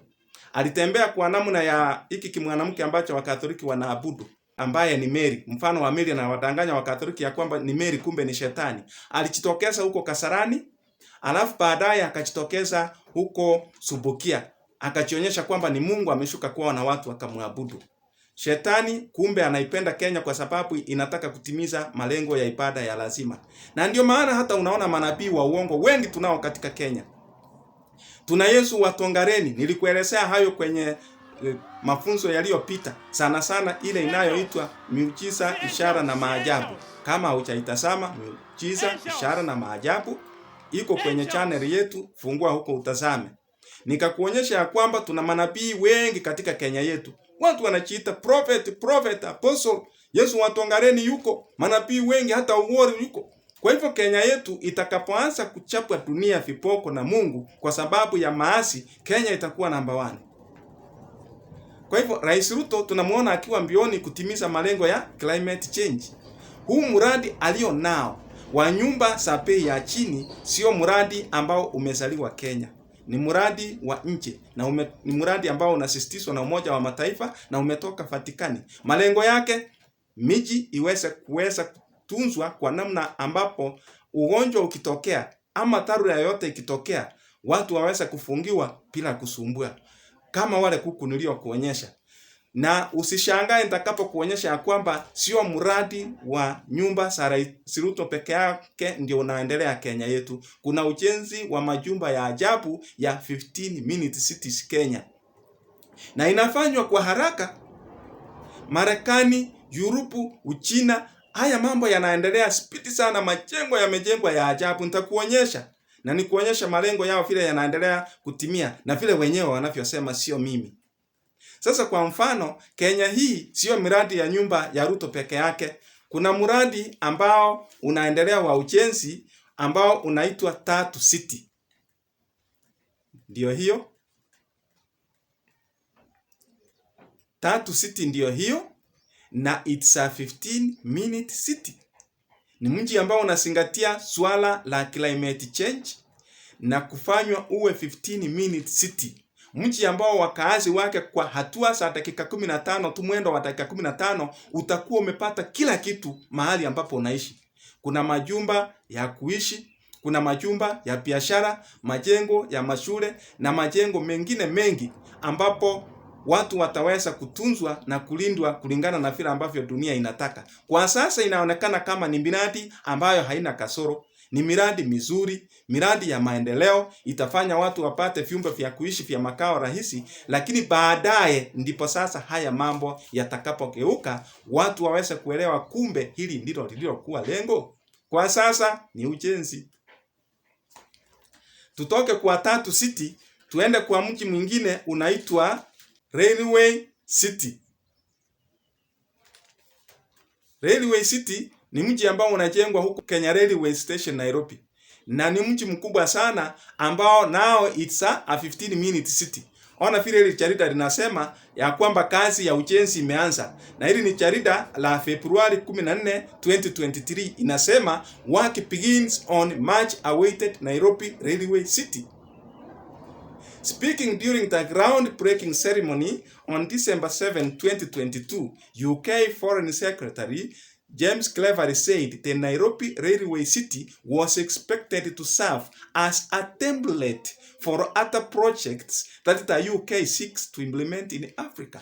Alitembea kwa namna ya hiki kimwanamke ambacho Wakatoliki wanaabudu, ambaye ni Mary, mfano wa Mary, na wadanganya Wakatoliki ya kwamba ni Mary, kumbe ni shetani. Alijitokeza huko Kasarani, alafu baadaye akajitokeza huko Subukia, akajionyesha kwamba ni Mungu ameshuka kwao na watu wakamwabudu. Shetani kumbe anaipenda Kenya kwa sababu inataka kutimiza malengo ya ibada ya lazima. Na ndio maana hata unaona manabii wa uongo wengi tunao katika Kenya. Tuna Yesu wa Tongareni, nilikuelezea hayo kwenye mafunzo yaliyopita. Sana sana ile inayoitwa miujiza, ishara na maajabu. Kama hujaitazama miujiza, ishara na maajabu, iko kwenye channel yetu, fungua huko utazame. Nikakuonyesha ya kwamba tuna manabii wengi katika Kenya yetu. Watu wanajiita prophet, apostle. Yesu wa Tongareni yuko, manabii wengi hata Uwori yuko. Kwa hivyo Kenya yetu itakapoanza kuchapwa dunia vipoko na Mungu kwa sababu ya maasi, Kenya itakuwa namba 1. Kwa hivyo Rais Ruto tunamuona akiwa mbioni kutimiza malengo ya climate change. Huu mradi alio nao wa nyumba za bei ya chini sio mradi ambao umezaliwa Kenya. Ni mradi wa nje na ni mradi ambao unasisitizwa na Umoja wa Mataifa na umetoka Vatikani. Malengo yake miji kuweza kutunzwa kwa namna ambapo ugonjwa ukitokea ama dharura yoyote ikitokea, watu waweza kufungiwa bila kusumbua, kama wale kuku niliokuonyesha. Na usishangae nitakapo kuonyesha ya kwamba sio mradi wa nyumba za Ruto peke yake ndio unaendelea Kenya yetu. Kuna ujenzi wa majumba ya ajabu ya 15 minute cities Kenya, na inafanywa kwa haraka. Marekani, Yuropu, Uchina, haya mambo yanaendelea spidi sana. Majengo yamejengwa ya ajabu, nitakuonyesha na nikuonyesha malengo yao vile yanaendelea kutimia na vile wenyewe wanavyosema, sio mimi. Sasa kwa mfano, Kenya hii sio miradi ya nyumba ya Ruto peke yake. Kuna mradi ambao unaendelea wa ujenzi ambao unaitwa Tatu City. Ndio hiyo. Tatu City ndio hiyo, na it's a 15 minute city. Ni mji ambao unazingatia swala la climate change na kufanywa uwe 15 minute city. Mji ambao wakaazi wake kwa hatua za dakika 15 tu, mwendo wa dakika 15 utakuwa umepata kila kitu mahali ambapo unaishi. Kuna majumba ya kuishi, kuna majumba ya biashara, majengo ya mashule na majengo mengine mengi ambapo watu wataweza kutunzwa na kulindwa kulingana na vile ambavyo dunia inataka. Kwa sasa inaonekana kama ni miradi ambayo haina kasoro. Ni miradi mizuri, miradi ya maendeleo, itafanya watu wapate vyumba vya kuishi vya makao rahisi, lakini baadaye ndipo sasa haya mambo yatakapogeuka, watu waweze kuelewa kumbe hili ndilo lililokuwa lengo. Kwa sasa ni ujenzi. Tutoke kwa Tatu City, tuende kwa mji mwingine unaitwa Railway City. Railway City ni mji ambao unajengwa huko Kenya Railway Station Nairobi. Na ni mji mkubwa sana ambao nao it's a 15 minute city. Ona vile ile jarida linasema ya kwamba kazi ya ujenzi imeanza. Na hili ni jarida la Februari 14, 2023. Inasema work begins on much awaited Nairobi Railway City. Speaking during the groundbreaking ceremony on December 7, 2022, UK Foreign Secretary James cleverly said the Nairobi Railway City was expected to serve as a template for other projects that the UK seeks to implement in Africa.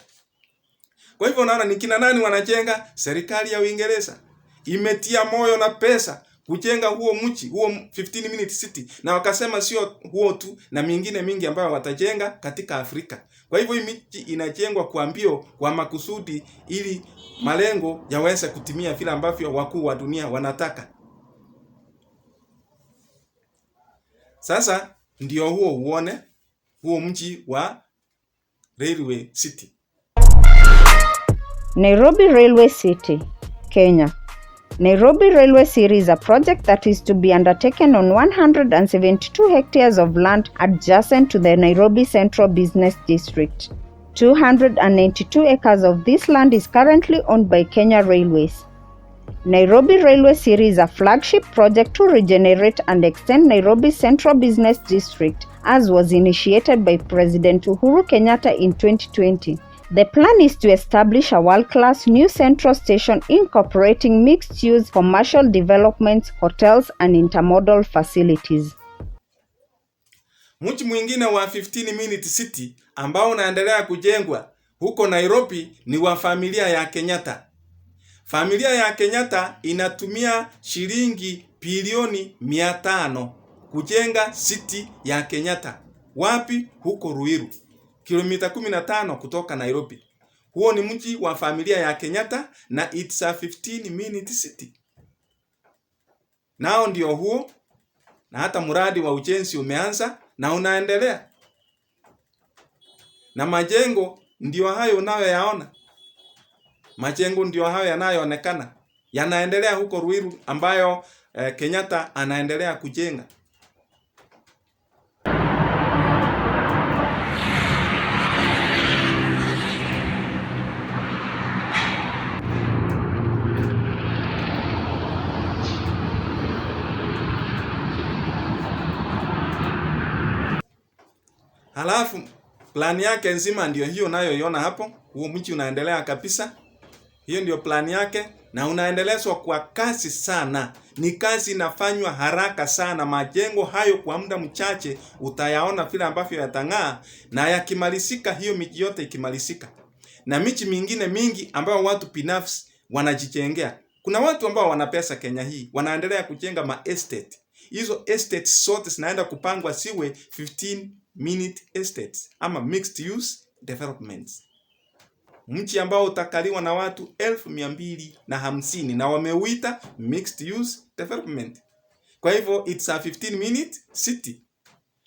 Kwa hivyo unaona ni kina nani wanajenga? Serikali ya Uingereza imetia moyo na pesa kujenga huo mji, huo 15 minute city, na wakasema sio huo tu, na mingine mingi ambayo watajenga katika Afrika. Kwa hivyo hii miji inajengwa kwa mbio, kwa makusudi, ili malengo yaweze kutimia vile ambavyo wakuu wa dunia wanataka. Sasa ndio huo uone huo mji wa Railway City. Nairobi Railway City, Kenya. Nairobi Railway City is a project that is to be undertaken on 172 hectares of land adjacent to the Nairobi Central Business District. 292 acres of this land is currently owned by Kenya Railways. Nairobi Railway City is a flagship project to regenerate and extend Nairobi's Central Business District, as was initiated by President Uhuru Kenyatta in 2020. The plan is to establish a world-class new central station incorporating mixed-use commercial developments, hotels, and intermodal facilities. Mji mwingine wa 15 minute city ambao unaendelea kujengwa huko Nairobi ni wa familia ya Kenyatta. Familia ya Kenyatta inatumia shilingi bilioni 500 kujenga city ya Kenyatta. Wapi? Huko Ruiru, kilomita 15 kutoka Nairobi. Huo ni mji wa familia ya Kenyatta na it's a 15 minute city. Nao ndio huo, na hata mradi wa ujenzi umeanza na unaendelea. Na majengo ndio hayo unayoyaona. Majengo ndio hayo yanayoonekana. Yanaendelea huko Ruiru ambayo Kenyatta anaendelea kujenga. Halafu plani yake nzima ndio hiyo unayoiona hapo. Huo mji unaendelea kabisa. Hiyo ndio plani yake na unaendelezwa kwa kasi sana. Ni kazi inafanywa haraka sana. Majengo hayo kwa muda mchache utayaona vile ambavyo yatang'aa, na yakimalizika, hiyo miji yote ikimalizika. Na miji mingine mingi ambayo watu binafsi wanajijengea. Kuna watu ambao wana pesa Kenya hii, wanaendelea kujenga ma estate. Hizo estates zote zinaenda kupangwa siwe 15 minute estates ama mixed use developments. Mji ambao utakaliwa na watu 250,000 na wameuita mixed use development. Kwa hivyo it's a 15 minute city.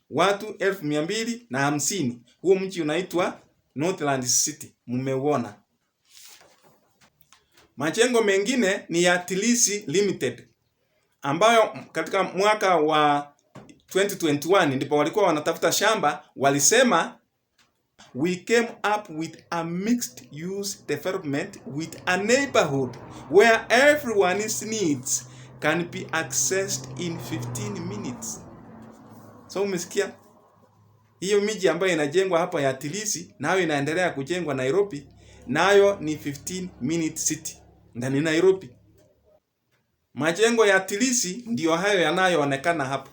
Watu 250,000. Huo mji unaitwa Northlands City. Mmeuona. Majengo mengine ni ya Tilisi Limited, ambayo katika mwaka wa 2021 ndipo walikuwa wanatafuta shamba. Walisema we came up with a mixed use development with a neighborhood where everyone's needs can be accessed in 15 minutes. So umesikia? Hiyo miji ambayo inajengwa hapa ya Tilisi, nayo inaendelea kujengwa Nairobi, nayo ni 15 minute city ndani Nairobi. Majengo ya Tilisi ndio hayo yanayoonekana hapa.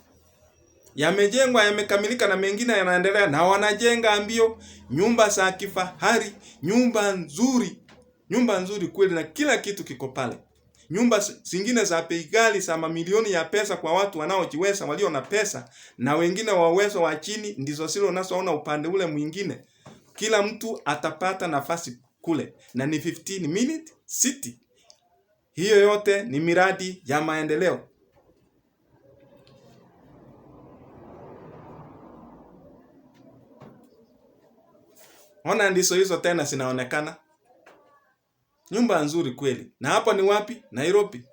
Yamejengwa, yamekamilika, na mengine yanaendelea, na wanajenga mbio. Nyumba za kifahari, nyumba nzuri kweli, na kila kitu kiko pale. Nyumba zingine za bei ghali za mamilioni ya pesa kwa watu wanaojiweza, walio na pesa, na wengine wa uwezo wa chini, ndizo zile unazoona upande ule mwingine. Kila mtu atapata nafasi kule, na ni 15 minute city. Hiyo yote ni miradi ya maendeleo. Ona ndizo hizo tena zinaonekana. Nyumba nzuri kweli. Na hapa ni wapi? Nairobi.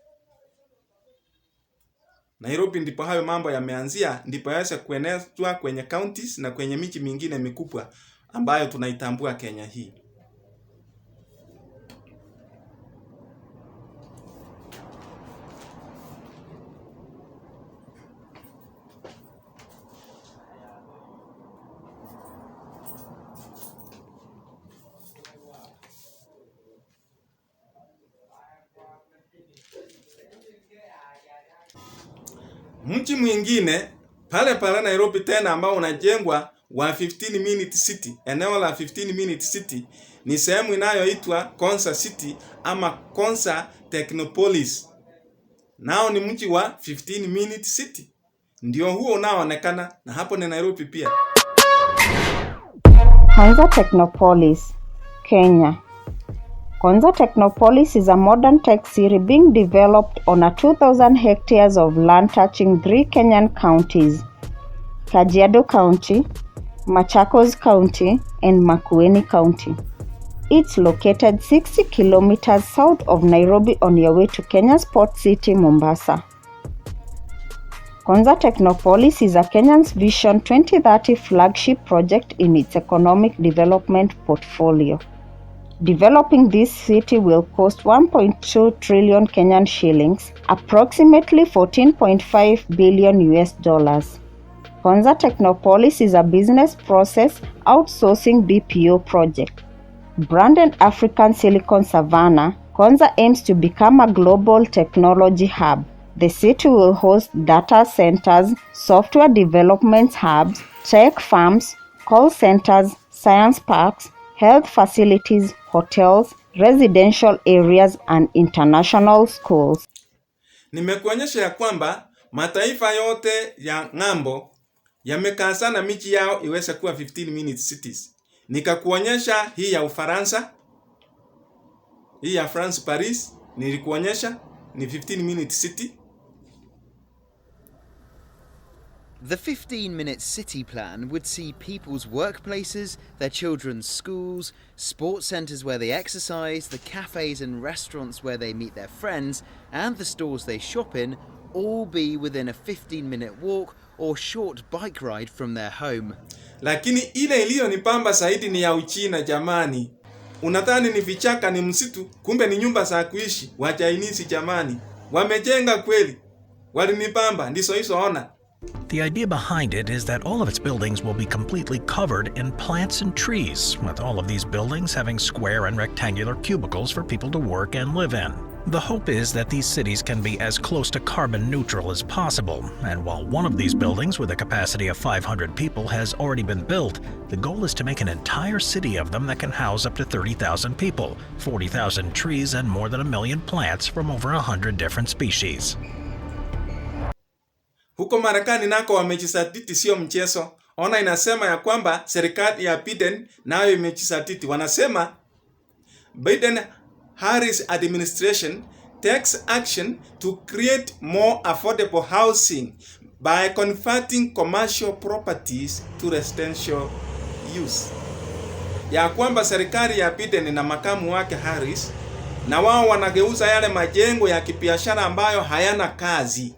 Nairobi ndipo hayo mambo yameanzia, ndipo yaweze kuenezwa kwenye counties na kwenye miji mingine mikubwa ambayo tunaitambua Kenya hii. Mji mwingine pale pale Nairobi tena ambao unajengwa wa 15 minute city, eneo la 15 minute city ni sehemu inayoitwa Konza City ama Konza Technopolis. Nao ni mji wa 15 minute city. Ndio huo unaoonekana na hapo ni Nairobi pia. Konza Technopolis, Kenya. Konza Technopolis is a modern tech city being developed on a 2,000 hectares of land touching 3 Kenyan counties: Kajiado County, Machakos County, and Makueni County. It's located 60 kilometers south of Nairobi on your way to Kenya's port city, Mombasa. Konza Technopolis is a Kenyan's Vision 2030 flagship project in its economic development portfolio. Developing this city will cost 1.2 trillion Kenyan shillings, approximately 14.5 billion US dollars. Konza Technopolis is a business process outsourcing BPO project. Branded African Silicon Savannah, Konza aims to become a global technology hub. The city will host data centers, software development hubs, tech farms, call centers, science parks, health facilities, hotels, residential areas, and international schools. Nimekuonyesha ya kwamba mataifa yote ya ng'ambo yamekazana miji yao iweze kuwa 15 minute cities. Nikakuonyesha hii ya Ufaransa, hii ya France Paris, nilikuonyesha ni 15 minute city. The 15-minute city plan would see people's workplaces, their children's schools, sports centres where they exercise, the cafes and restaurants where they meet their friends, and the stores they shop in all be within a 15-minute walk or short bike ride from their home. Lakini ile iliyonipamba zaidi ni ya Uchina jamani. Unadhani ni vichaka, ni msitu, kumbe ni nyumba za kuishi wa Chinese jamani. Wamejenga kweli. Walinipamba, ndizo hizo ona. The idea behind it is that all of its buildings will be completely covered in plants and trees, with all of these buildings having square and rectangular cubicles for people to work and live in. The hope is that these cities can be as close to carbon neutral as possible, and while one of these buildings with a capacity of 500 people has already been built, the goal is to make an entire city of them that can house up to 30,000 people, 40,000 trees, and more than 1 million plants from over 100 different species. Huko Marekani nako wamejisatiti sio mchezo. Ona inasema ya kwamba serikali ya Biden nayo imejisatiti. Wanasema Biden-Harris administration takes action to create more affordable housing by converting commercial properties to residential use. Ya kwamba serikali ya Biden na makamu wake Harris na wao wanageuza yale majengo ya kibiashara ambayo hayana kazi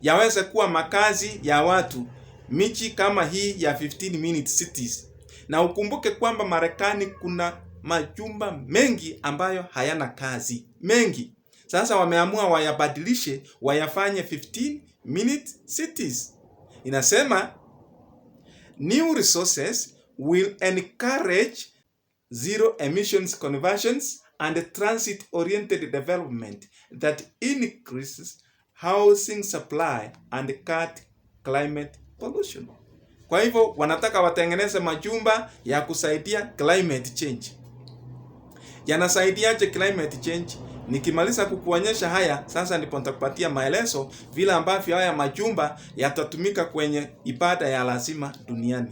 yaweze kuwa makazi ya watu, miji kama hii ya 15 minute cities. Na ukumbuke kwamba Marekani kuna majumba mengi ambayo hayana kazi. Mengi. Sasa wameamua wayabadilishe, wayafanye 15 minute cities. Inasema, new resources will encourage zero emissions conversions and transit-oriented development that increases housing supply and cut climate pollution. Kwa hivyo wanataka watengeneze majumba ya kusaidia climate change. Yanasaidiaje climate change? Nikimaliza kukuonyesha haya, sasa ndipo nitakupatia maelezo vile ambavyo haya majumba yatatumika kwenye ibada ya lazima duniani.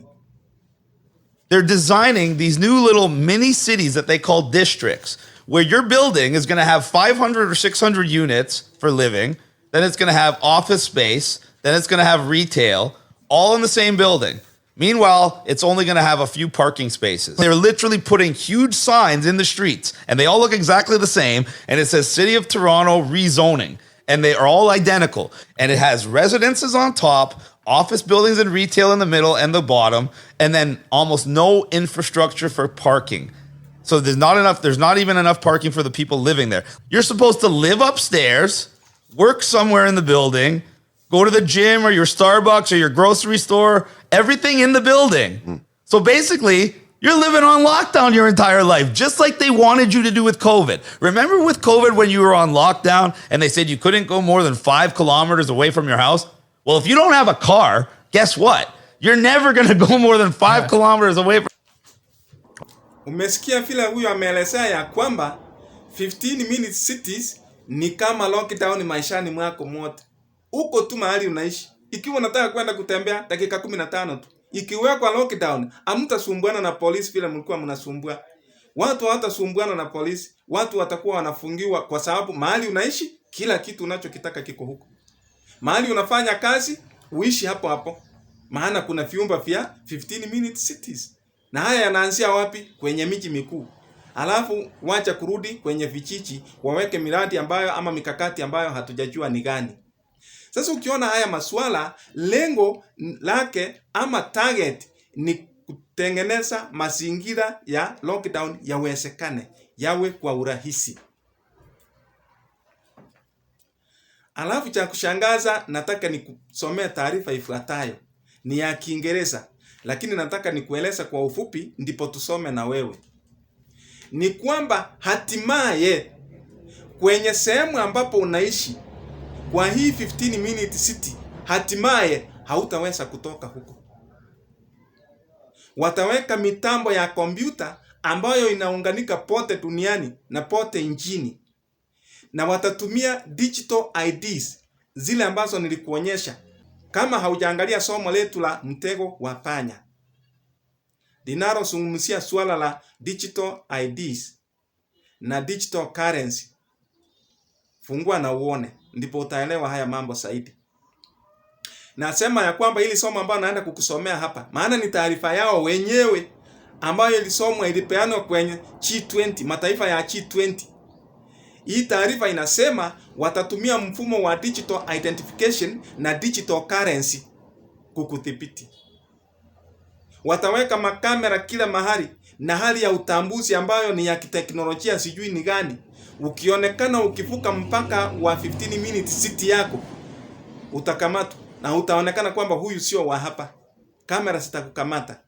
They're designing these new little mini cities that they call districts, where your building is going to have 500 or 600 units for living. Then it's going to have office space. Then it's going to have retail, all in the same building. Meanwhile, it's only going to have a few parking spaces. They're literally putting huge signs in the streets, and they all look exactly the same. And it says City of Toronto rezoning, and they are all identical. And it has residences on top, office buildings and retail in the middle and the bottom, and then almost no infrastructure for parking. So there's not even enough parking for the people living there. You're supposed to live upstairs, work somewhere in the building, go to the gym or your Starbucks or your grocery store, everything in the building. So basically, you're living on lockdown your entire life, just like they wanted you to do with COVID. Remember with COVID when you were on lockdown and they said you couldn't go more than 5 kilometers away from your house? Well, if you don't have a car, guess what? You're never going to go more than 5 kilometers away from. Umesikia vile huyu ameelezea ya kwamba 15 minute cities ni kama lockdown maishani mwako mote. Uko tu mahali unaishi. Ikiwa unataka kwenda kutembea dakika 15 tu. Ikiwekwa lockdown, hamtasumbuana na polisi vile mlikuwa mnasumbua. Watu hawatasumbuana na polisi. Watu watakuwa wanafungiwa kwa sababu mahali unaishi, kila kitu unachokitaka kiko huko. Mahali unafanya kazi, uishi hapo hapo. Maana kuna vyumba vya 15 minute cities. Na haya yanaanzia wapi? Kwenye miji mikuu. Alafu wacha kurudi kwenye vijiji, waweke miradi ambayo ama mikakati ambayo hatujajua ni gani. Sasa ukiona haya masuala, lengo lake ama target ni kutengeneza mazingira ya lockdown yawezekane, yawe kwa urahisi. Alafu cha kushangaza, nataka nikusomee taarifa ifuatayo. Ni ya Kiingereza, lakini nataka nikueleza kwa ufupi ndipo tusome na wewe. Ni kwamba hatimaye kwenye sehemu ambapo unaishi kwa hii 15 minute city, hatimaye hautaweza kutoka huko. Wataweka mitambo ya kompyuta ambayo inaunganika pote duniani na pote nchini. Na watatumia digital IDs zile ambazo nilikuonyesha. Kama haujaangalia somo letu la mtego wa panya, linalozungumzia swala la digital IDs na digital currency, fungua na uone, ndipo utaelewa haya mambo zaidi. Nasema ya kwamba hili somo ambalo naenda kukusomea hapa, maana ni taarifa yao wenyewe ambayo ilisomwa, ilipeanwa kwenye G20, mataifa ya G20. Hii taarifa inasema watatumia mfumo wa digital identification na digital currency kukudhibiti. Wataweka makamera kila mahali na hali ya utambuzi ambayo ni ya kiteknolojia sijui ni gani. Ukionekana ukivuka mpaka wa 15 minute city yako, utakamatwa na utaonekana kwamba huyu sio wa hapa. Kamera zitakukamata.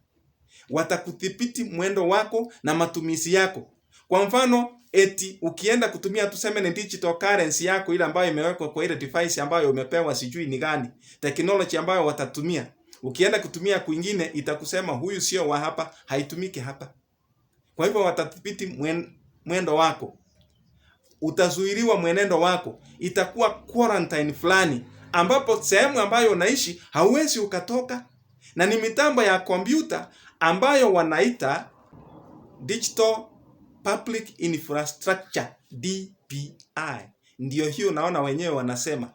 Watakudhibiti mwendo wako na matumizi yako. Kwa mfano, eti ukienda kutumia tuseme ni digital currency yako ile ambayo imewekwa kwa ile device ambayo umepewa sijui ni gani, technology ambayo watatumia, ukienda kutumia kwingine itakusema huyu sio wa hapa, haitumiki hapa. Kwa hivyo watadhibiti mwendo wako. Utazuiliwa mwenendo wako. Itakuwa quarantine fulani ambapo sehemu ambayo unaishi hauwezi ukatoka. Na ni mitambo ya kompyuta ambayo wanaita digital public infrastructure, DPI. Ndiyo hiyo naona wenyewe wanasema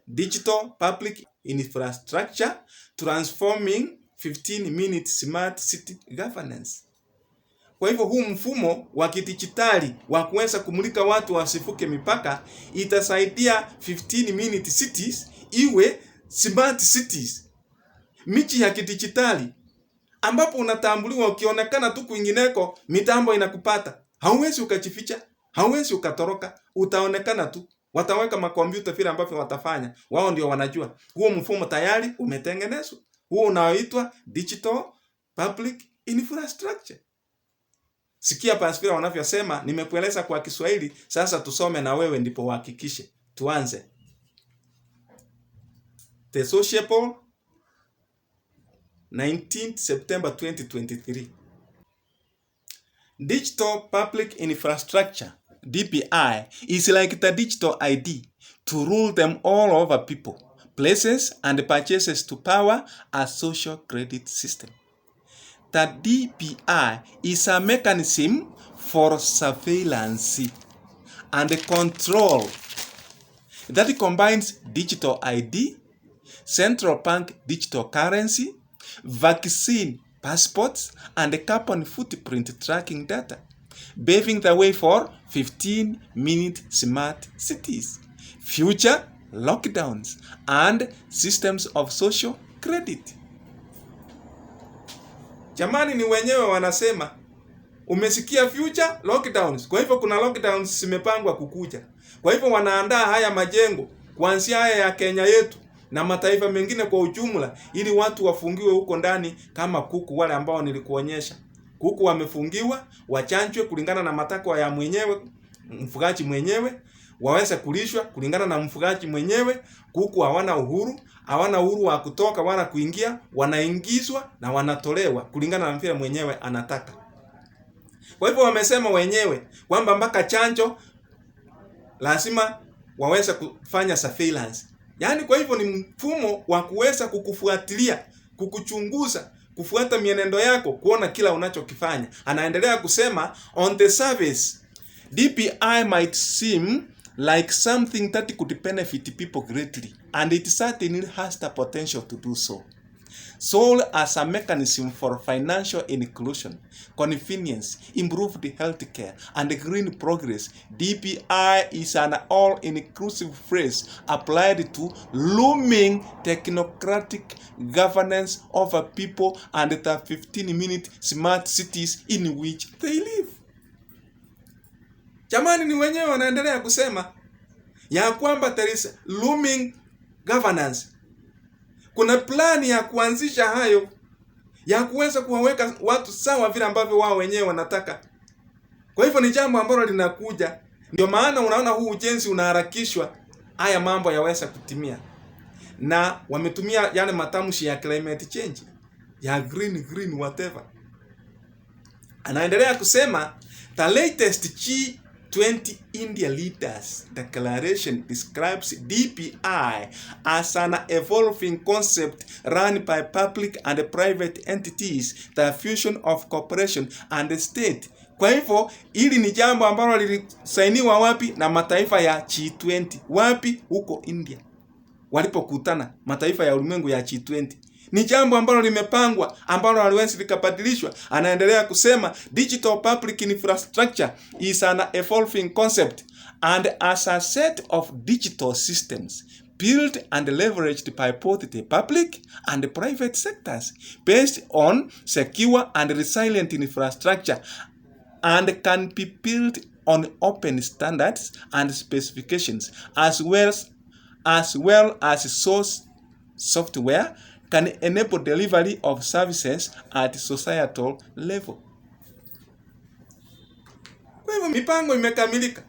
digital public infrastructure transforming 15 minute smart city governance. Kwa hivyo huu mfumo wa kidijitali wa kuweza kumulika watu wasifuke mipaka itasaidia 15 minute cities iwe smart cities, miji ya kidijitali ambapo unatambuliwa. Ukionekana tu kwingineko, mitambo inakupata. Hauwezi ukajificha, hauwezi ukatoroka, utaonekana tu. Wataweka makompyuta vile ambavyo watafanya, wao ndio wanajua. Huo mfumo tayari umetengenezwa, huo unaoitwa digital public infrastructure. Sikia basi vile wanavyosema, nimekueleza kwa Kiswahili, sasa tusome na wewe ndipo uhakikishe. Tuanze. The Sociable, 19th September 2023. Digital Public Infrastructure, DPI, is like the digital ID to rule them all over people, places, and purchases to power a social credit system. The DPI is a mechanism for surveillance and control that combines digital ID, central bank digital currency, vaccine passports, and carbon footprint tracking data, paving the way for 15-minute smart cities, future lockdowns, and systems of social credit. Jamani, ni wenyewe wanasema. Umesikia future lockdowns. Kwa hivyo kuna lockdowns zimepangwa kukuja. Kwa hivyo wanaandaa haya majengo kuanzia haya ya Kenya yetu na mataifa mengine kwa ujumla, ili watu wafungiwe huko ndani kama kuku wale ambao nilikuonyesha. Kuku wamefungiwa, wachanjwe kulingana na matakwa ya mwenyewe, mfugaji mwenyewe, waweze kulishwa kulingana na mfugaji mwenyewe. Kuku hawana uhuru wa kutoka wala kuingia, wanaingizwa na wanatolewa kulingana na vile mwenyewe anataka. Kwa hivyo wamesema wenyewe kwamba mpaka chanjo lazima waweze kufanya surveillance. Yaani kwa hivyo ni mfumo wa kuweza kukufuatilia, kukuchunguza, kufuata mienendo yako, kuona kila unachokifanya. Anaendelea kusema, on the surface, DPI might seem like something that could benefit people greatly, and it certainly has the potential to do so. Sold as a mechanism for financial inclusion, convenience, improved healthcare, and green progress, DPI is an all-inclusive phrase applied to looming technocratic governance over people and the 15-minute smart cities in which they live. Jamani, ni wenyewe wanaendelea kusema ya kwamba there is looming governance. Kuna plani ya kuanzisha hayo, ya kuweza kuwaweka watu sawa vile ambavyo wao wenyewe wanataka. Kwa hivyo ni jambo ambalo linakuja. Ndio maana unaona huu ujenzi unaharakishwa, haya mambo yaweza kutimia. Na wametumia yale matamshi ya climate change, ya green whatever. Anaendelea kusema, the latest G20 India Leaders Declaration describes DPI as an evolving concept run by public and private entities, the fusion of corporation and state. Kwa hivyo, hili ni jambo ambalo lilisainiwa wapi? Na mataifa ya G20. Wapi? Huko India. Walipokutana mataifa ya ulimwengu ya G20. Ni jambo ambalo limepangwa, ambalo haliwezi likabadilishwa. Anaendelea kusema, digital public infrastructure is an evolving concept, and as a set of digital systems built and leveraged by both the public and the private sectors, based on secure and resilient infrastructure, and can be built on open standards and specifications, as well as source software, can enable delivery of services at societal level. Kwa hivyo mipango imekamilika.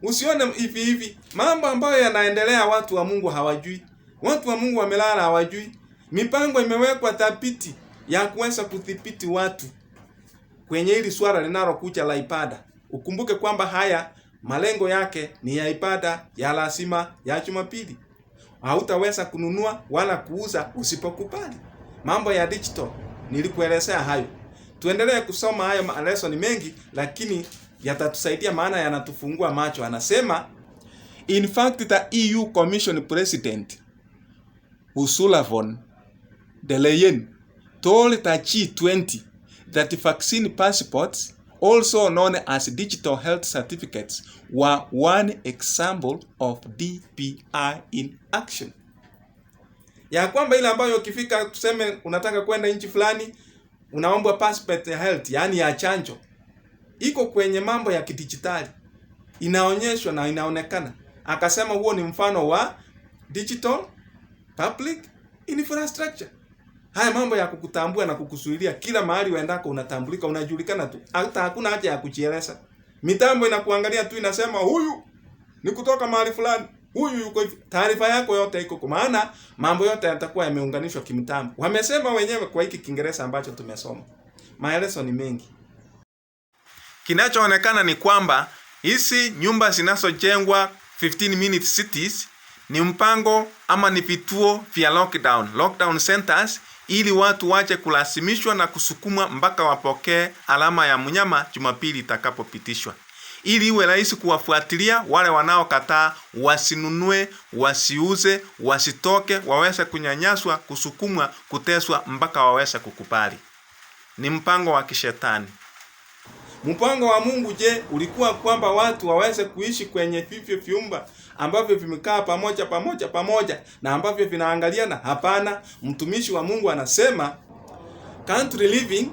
Usione hivi mambo ambayo yanaendelea watu wa Mungu hawajui. Watu wa Mungu wamelala hawajui. Mipango imewekwa thabiti ya kuweza kudhibiti watu kwenye hili swala linalokuja la ibada. Ukumbuke kwamba haya malengo yake ni ya ibada ya lazima ya Jumapili. Hautaweza kununua wala kuuza usipokubali. Mambo ya digital nilikuelezea hayo. Tuendelee kusoma hayo lesson mengi, lakini yatatusaidia maana yanatufungua macho. Anasema, in fact the EU Commission President Ursula von der Leyen told the G20 that vaccine passports, also known as digital health certificates, were one example of DPI in action. Ya kwamba ile ambayo ukifika tuseme unataka kwenda nchi fulani, unaomba passport ya health, yani ya chanjo. Iko kwenye mambo ya kidijitali. Inaonyeshwa na inaonekana. Akasema huo ni mfano wa digital public infrastructure. Haya mambo ya kukutambua na kukusuilia kila mahali uendako unatambulika, unajulikana tu. Hata hakuna haja ya kujieleza. Mitambo inakuangalia tu, inasema huyu ni kutoka mahali fulani, huyu yuko hivi. Taarifa yako yote iko, kwa maana mambo yote yatakuwa yameunganishwa kimtambo. Wamesema wenyewe kwa hiki Kiingereza ambacho tumesoma. Maelezo ni mengi. Kinachoonekana ni kwamba hizi nyumba zinazojengwa 15-minute cities ni mpango ama ni vituo vya lockdown centers, ili watu wache kulazimishwa na kusukumwa mpaka wapokee alama ya mnyama Jumapili itakapopitishwa, ili iwe rahisi kuwafuatilia wale wanaokataa, wasinunue, wasiuze, wasitoke, waweze kunyanyaswa, kusukumwa, kuteswa mpaka waweze kukubali. Ni mpango wa kishetani. Mpango wa Mungu je, ulikuwa kwamba watu waweze kuishi kwenye vivyo vyumba ambavyo vimekaa pamoja na ambavyo vinaangaliana? Hapana. Mtumishi wa Mungu anasema, Country Living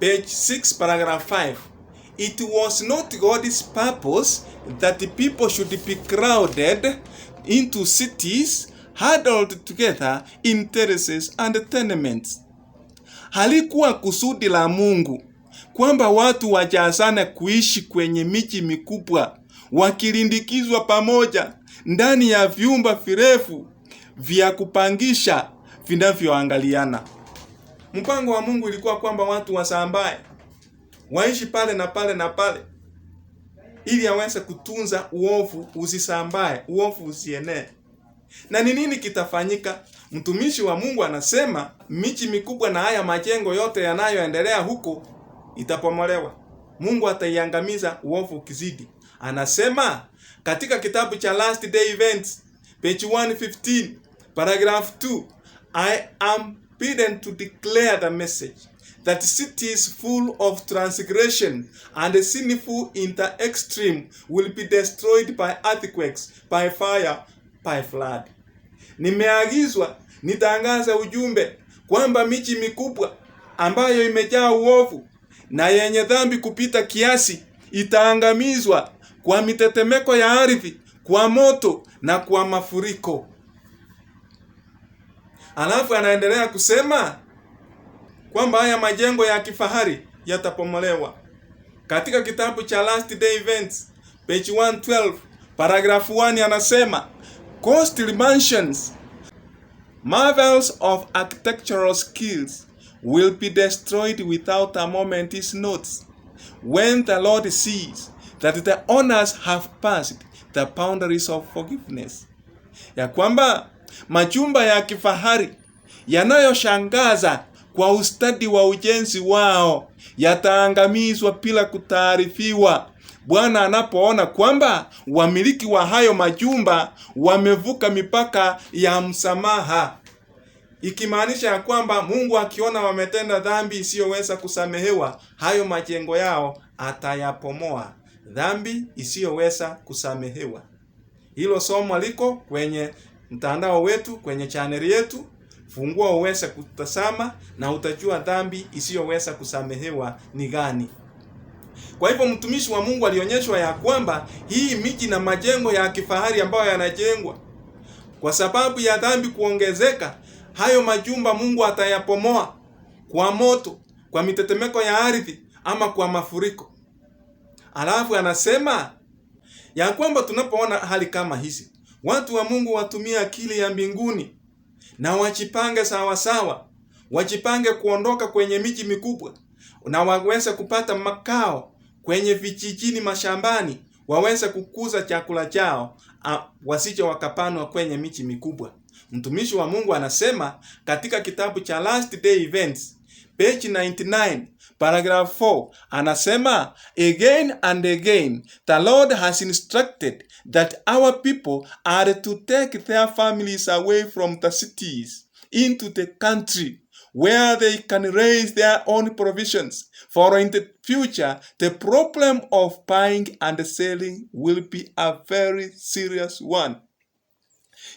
page 6 paragraph 5, it was not God's purpose that the people should be crowded into cities, huddled together in terraces and tenements. Halikuwa kusudi la Mungu kwamba watu wajazane kuishi kwenye miji mikubwa, wakilindikizwa pamoja ndani ya vyumba virefu vya kupangisha vinavyoangaliana. Mpango wa Mungu ilikuwa kwamba watu wasambae, waishi pale na pale na pale, ili aweze kutunza uovu usisambae, uovu usienee. Na ni nini kitafanyika? Mtumishi wa Mungu anasema miji mikubwa na haya majengo yote yanayoendelea huko itapomolewa. Mungu ataiangamiza uovu ukizidi. Anasema katika kitabu cha Last Day Events, page 115, paragraph 2, I am bidden to declare the message that cities full of transgression and sinful in the extreme will be destroyed by earthquakes, by fire, by flood. Nimeagizwa nitangaze ujumbe kwamba miji mikubwa ambayo imejaa uovu na yenye dhambi kupita kiasi itaangamizwa kwa mitetemeko ya ardhi, kwa moto na kwa mafuriko. Alafu anaendelea kusema kwamba haya majengo ya kifahari yatapomolewa. Katika kitabu cha Last Day Events, page 112, paragraph 1 anasema costly mansions, marvels of architectural skills will be destroyed without a moment's notice when the Lord sees that the owners have passed the boundaries of forgiveness. Ya kwamba majumba ya kifahari yanayoshangaza kwa ustadi wa ujenzi wao yataangamizwa bila kutaarifiwa, Bwana anapoona kwamba wamiliki wa hayo majumba wamevuka mipaka ya msamaha. Ikimaanisha ya kwamba Mungu akiona wametenda dhambi isiyoweza kusamehewa, hayo majengo yao atayapomoa. Dhambi isiyoweza kusamehewa. Hilo somo liko kwenye mtandao wetu, kwenye chaneli yetu. Fungua uweze kutazama na utajua dhambi isiyoweza kusamehewa ni gani. Kwa hivyo mtumishi wa Mungu alionyeshwa ya kwamba hii miji na majengo ya kifahari ambayo yanajengwa kwa sababu ya dhambi kuongezeka, hayo majumba Mungu atayapomoa kwa moto, kwa mitetemeko ya ardhi ama kwa mafuriko. Alafu anasema ya kwamba tunapoona hali kama hizi, watu wa Mungu watumie akili ya mbinguni na wajipange sawa sawa, wajipange kuondoka kwenye miji mikubwa na waweze kupata makao kwenye vijijini, mashambani, waweze kukuza chakula chao, wasije wakapanwa kwenye miji mikubwa. Mtumishi wa Mungu anasema katika kitabu cha Last Day Events, page 99, paragraph 4, anasema again and again the Lord has instructed that our people are to take their families away from the cities into the country where they can raise their own provisions, for in the future the problem of buying and selling will be a very serious one.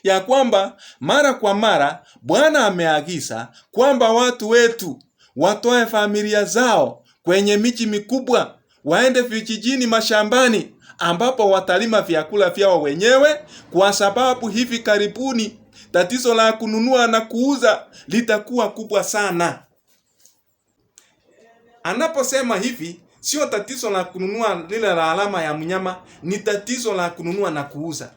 Ya kwamba mara kwa mara Bwana ameagiza kwamba watu wetu watoe familia zao kwenye miji mikubwa, waende vijijini, mashambani, ambapo watalima vyakula vyao wenyewe, kwa sababu hivi karibuni tatizo la kununua na kuuza litakuwa kubwa sana. Anaposema hivi, sio tatizo la kununua lile la alama ya mnyama, ni tatizo la kununua na kuuza.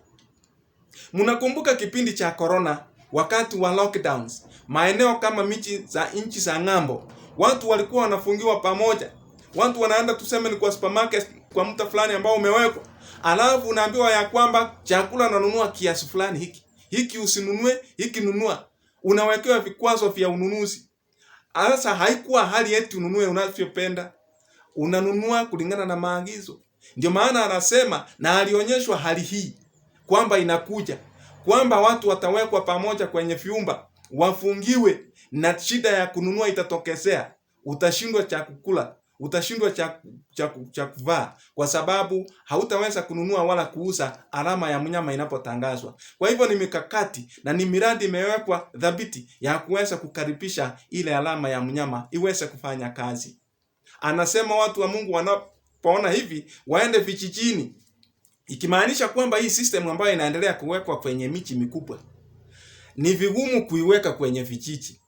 Mnakumbuka kipindi cha corona, wakati wa lockdowns, maeneo kama miji za nchi za ng'ambo, watu walikuwa wanafungiwa pamoja. Watu wanaenda tuseme ni kwa supermarket, kwa mta fulani ambao umewekwa. Alafu unaambiwa ya kwamba chakula unanunua kiasi fulani hiki. Hiki usinunue, hiki nunua. Unawekewa vikwazo vya ununuzi. Sasa haikuwa hali eti ununue unavyopenda. Unanunua kulingana na maagizo. Ndio maana anasema, na alionyeshwa hali hii kwamba inakuja, kwamba watu watawekwa pamoja kwenye vyumba, wafungiwe, na shida ya kununua itatokezea. Utashindwa cha kukula, utashindwa cha kuvaa, kwa sababu hautaweza kununua wala kuuza alama ya mnyama inapotangazwa. Kwa hivyo ni mikakati na ni miradi imewekwa dhabiti ya kuweza kukaribisha ile alama ya mnyama iweze kufanya kazi. Anasema watu wa Mungu wanapoona hivi waende vijijini, ikimaanisha kwamba hii system ambayo inaendelea kuwekwa kwenye miji mikubwa ni vigumu kuiweka kwenye vijiji.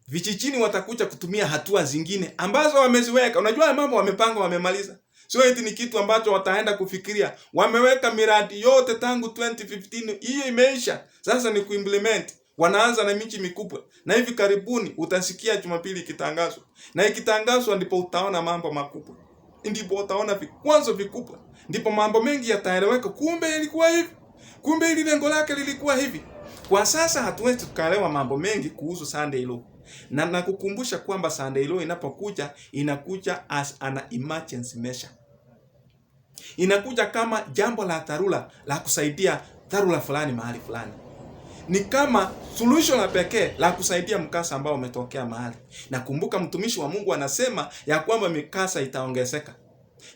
Vijijini watakuja kutumia hatua zingine ambazo wameziweka. Unajua mambo wamepanga, wamemaliza. Sio eti ni kitu ambacho wataenda kufikiria. Wameweka miradi yote tangu 2015, hiyo imeisha. Sasa ni kuimplement. Wanaanza na miji mikubwa. Na hivi karibuni utasikia Jumapili ikitangazwa. Na ikitangazwa ndipo utaona mambo makubwa. Ndipo utaona vikwazo vikubwa. Ndipo mambo mengi yataeleweka, kumbe ilikuwa hivi. Kumbe ile lengo lake lilikuwa hivi. Kwa sasa hatuwezi tukaelewa mambo mengi kuhusu Sunday Law. Na nakukumbusha kwamba Sunday Law inapokuja, inakuja as an emergency measure. Inakuja kama jambo la dharura la kusaidia dharura fulani mahali fulani. Ni kama solution la pekee la kusaidia mkasa ambao umetokea mahali. Na kumbuka mtumishi wa Mungu anasema ya kwamba mikasa itaongezeka.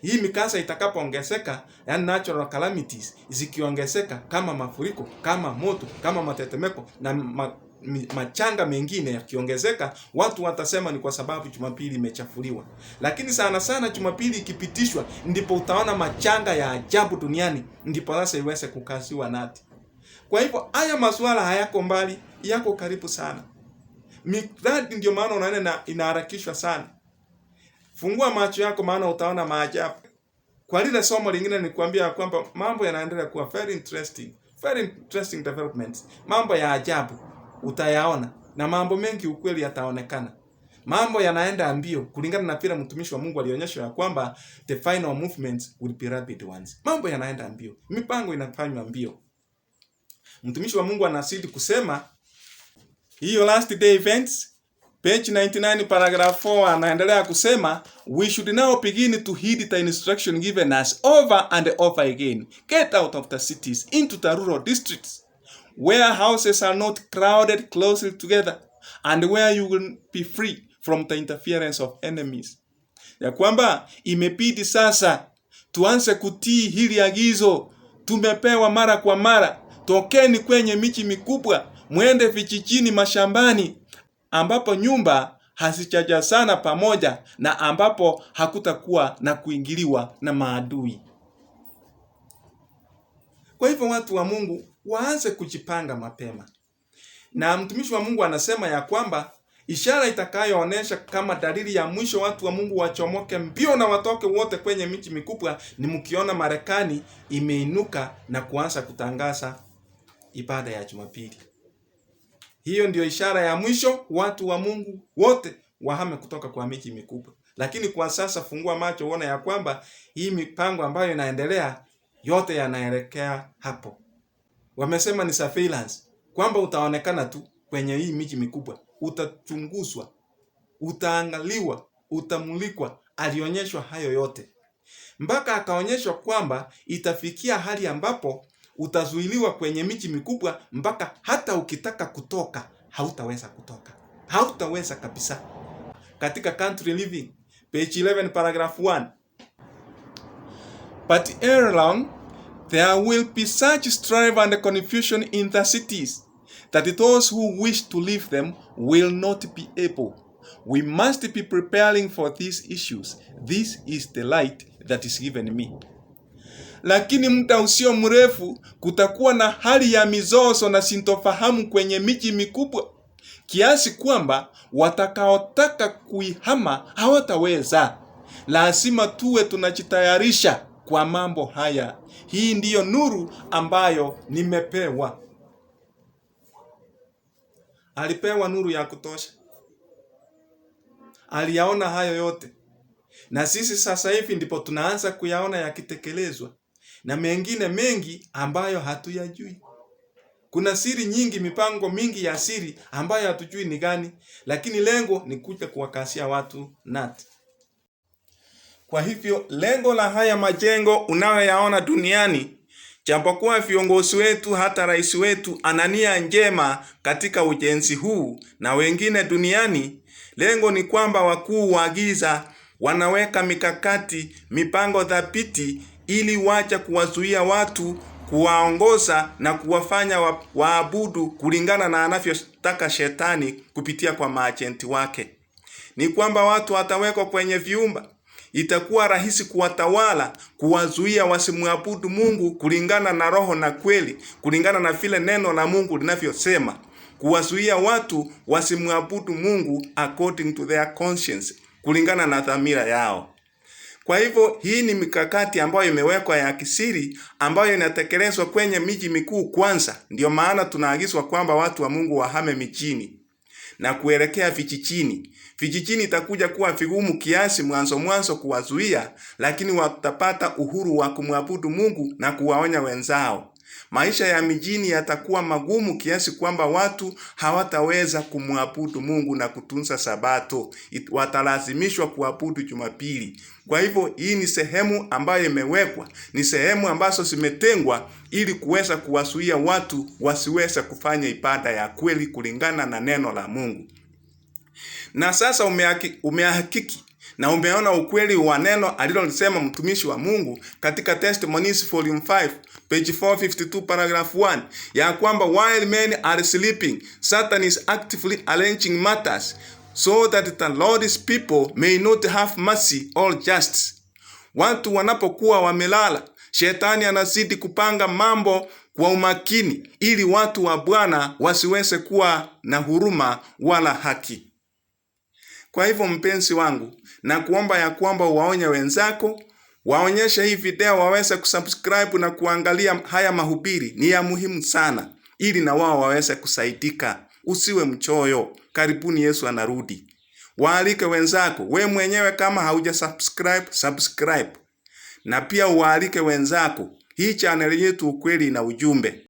Hii mikasa itakapoongezeka, yani natural calamities zikiongezeka kama mafuriko, kama moto, kama matetemeko na machanga mengine yakiongezeka, watu watasema ni kwa sababu Jumapili imechafuliwa. Lakini sana sana Jumapili ikipitishwa ndipo utaona machanga ya ajabu duniani, ndipo sasa iweze kukasiwa nati. Kwa hivyo haya masuala hayako mbali, yako karibu sana. Miradi ndio maana unaona inaharakishwa sana. Fungua macho yako maana utaona maajabu. Kwa lile somo lingine nikuambia kwamba mambo yanaendelea kuwa very interesting developments. Mambo ya ajabu utayaona na mambo mengi ukweli yataonekana. Mambo yanaenda mbio kulingana na vile mtumishi wa Mungu alionyesha ya kwamba the final movements will be rapid ones. Mambo yanaenda mbio. Mipango inafanywa mbio. Mtumishi wa Mungu anazidi kusema hiyo last day events page 99 paragraph 4 anaendelea kusema we should now begin to heed the instruction given us over and over again. Get out of the cities into the rural districts where houses are not crowded closely together and where you will be free from the interference of enemies. Ya kwamba imebidi sasa tuanze kutii hili agizo tumepewa mara kwa mara. Tokeni kwenye miji mikubwa, mwende vijijini, mashambani ambapo nyumba hazijaja sana pamoja na ambapo hakutakuwa na kuingiliwa na maadui. Kwa hivyo watu wa Mungu waanze kujipanga mapema. Na mtumishi wa Mungu anasema ya kwamba ishara itakayoonesha kama dalili ya mwisho watu wa Mungu wachomoke mbio na watoke wote kwenye miji mikubwa ni mkiona Marekani imeinuka na kuanza kutangaza ibada ya Jumapili. Hiyo ndio ishara ya mwisho watu wa Mungu wote wahame kutoka kwa miji mikubwa. Lakini kwa sasa fungua macho uone ya kwamba hii mipango ambayo inaendelea yote yanaelekea hapo. Wamesema ni surveillance, kwamba utaonekana tu kwenye hii miji mikubwa, utachunguzwa, utaangaliwa, utamulikwa. Alionyeshwa hayo yote. Mpaka akaonyeshwa kwamba itafikia hali ambapo utazuiliwa kwenye miji mikubwa mpaka hata ukitaka kutoka hautaweza kutoka. Hautaweza kabisa. Katika Country Living page 11 paragraph 1. But ere long there will be such strife and confusion in the cities that those who wish to leave them will not be able. We must be preparing for these issues. This is the light that is given me. Lakini muda usio mrefu kutakuwa na hali ya mizozo na sintofahamu kwenye miji mikubwa kiasi kwamba watakaotaka kuihama hawataweza. Lazima tuwe tunajitayarisha kwa mambo haya. Hii ndiyo nuru ambayo nimepewa. Alipewa nuru ya kutosha. Aliyaona hayo yote. Na sisi sasa hivi ndipo tunaanza kuyaona yakitekelezwa. Na mengine mengi ambayo hatuyajui. Kuna siri nyingi, mipango mingi ya siri ambayo hatujui ni gani, lakini lengo ni kuja kuwakasia watu nati. Kwa hivyo lengo la haya majengo unayoyaona duniani, japokuwa viongozi wetu hata rais wetu ana nia njema katika ujenzi huu na wengine duniani, lengo ni kwamba wakuu wa giza wanaweka mikakati, mipango thabiti ili wacha kuwazuia watu, kuwaongoza na kuwafanya waabudu kulingana na anavyotaka shetani kupitia kwa maajenti wake. Ni kwamba watu watawekwa kwenye viumba. Itakuwa rahisi kuwatawala, kuwazuia wasimwabudu Mungu kulingana na roho na kweli, kulingana na vile neno la Mungu linavyosema. Kuwazuia watu wasimwabudu Mungu according to their conscience, kulingana na dhamira yao. Kwa hivyo hii ni mikakati ambayo imewekwa ya kisiri ambayo inatekelezwa kwenye miji mikuu kwanza. Ndio maana tunaagizwa kwamba watu wa Mungu wahame mijini na kuelekea vijijini. Vijijini itakuja kuwa vigumu kiasi mwanzo kuwazuia, lakini watapata uhuru wa kumwabudu Mungu na kuwaonya wenzao. Maisha ya mijini yatakuwa magumu kiasi kwamba watu hawataweza kumwabudu Mungu na kutunza Sabato. Watalazimishwa kuabudu Jumapili. Kwa hivyo hii ni sehemu ambayo imewekwa, ni sehemu ambazo zimetengwa ili kuweza kuwazuia watu wasiweze kufanya ibada ya kweli kulingana na neno la Mungu. Na sasa umehakiki na umeona ukweli wa neno alilolisema mtumishi wa Mungu katika Testimonies Volume 5 page 452 paragraph 1 ya kwamba while men are sleeping, Satan is actively arranging matters so that the Lord's people may not have mercy or justice. Watu wanapokuwa wamelala, Shetani anazidi kupanga mambo kwa umakini ili watu wa Bwana wasiweze kuwa na huruma wala haki. Kwa hivyo mpenzi wangu, na kuomba ya kwamba waonye wenzako, waonyeshe hii video waweze kusubscribe na kuangalia haya mahubiri. Ni ya muhimu sana ili na wao waweze kusaidika. Usiwe mchoyo. Karibuni, Yesu anarudi. Waalike wenzako. We mwenyewe kama hauja subscribe. Na pia waalike wenzako. Hii channel yetu ukweli na ujumbe.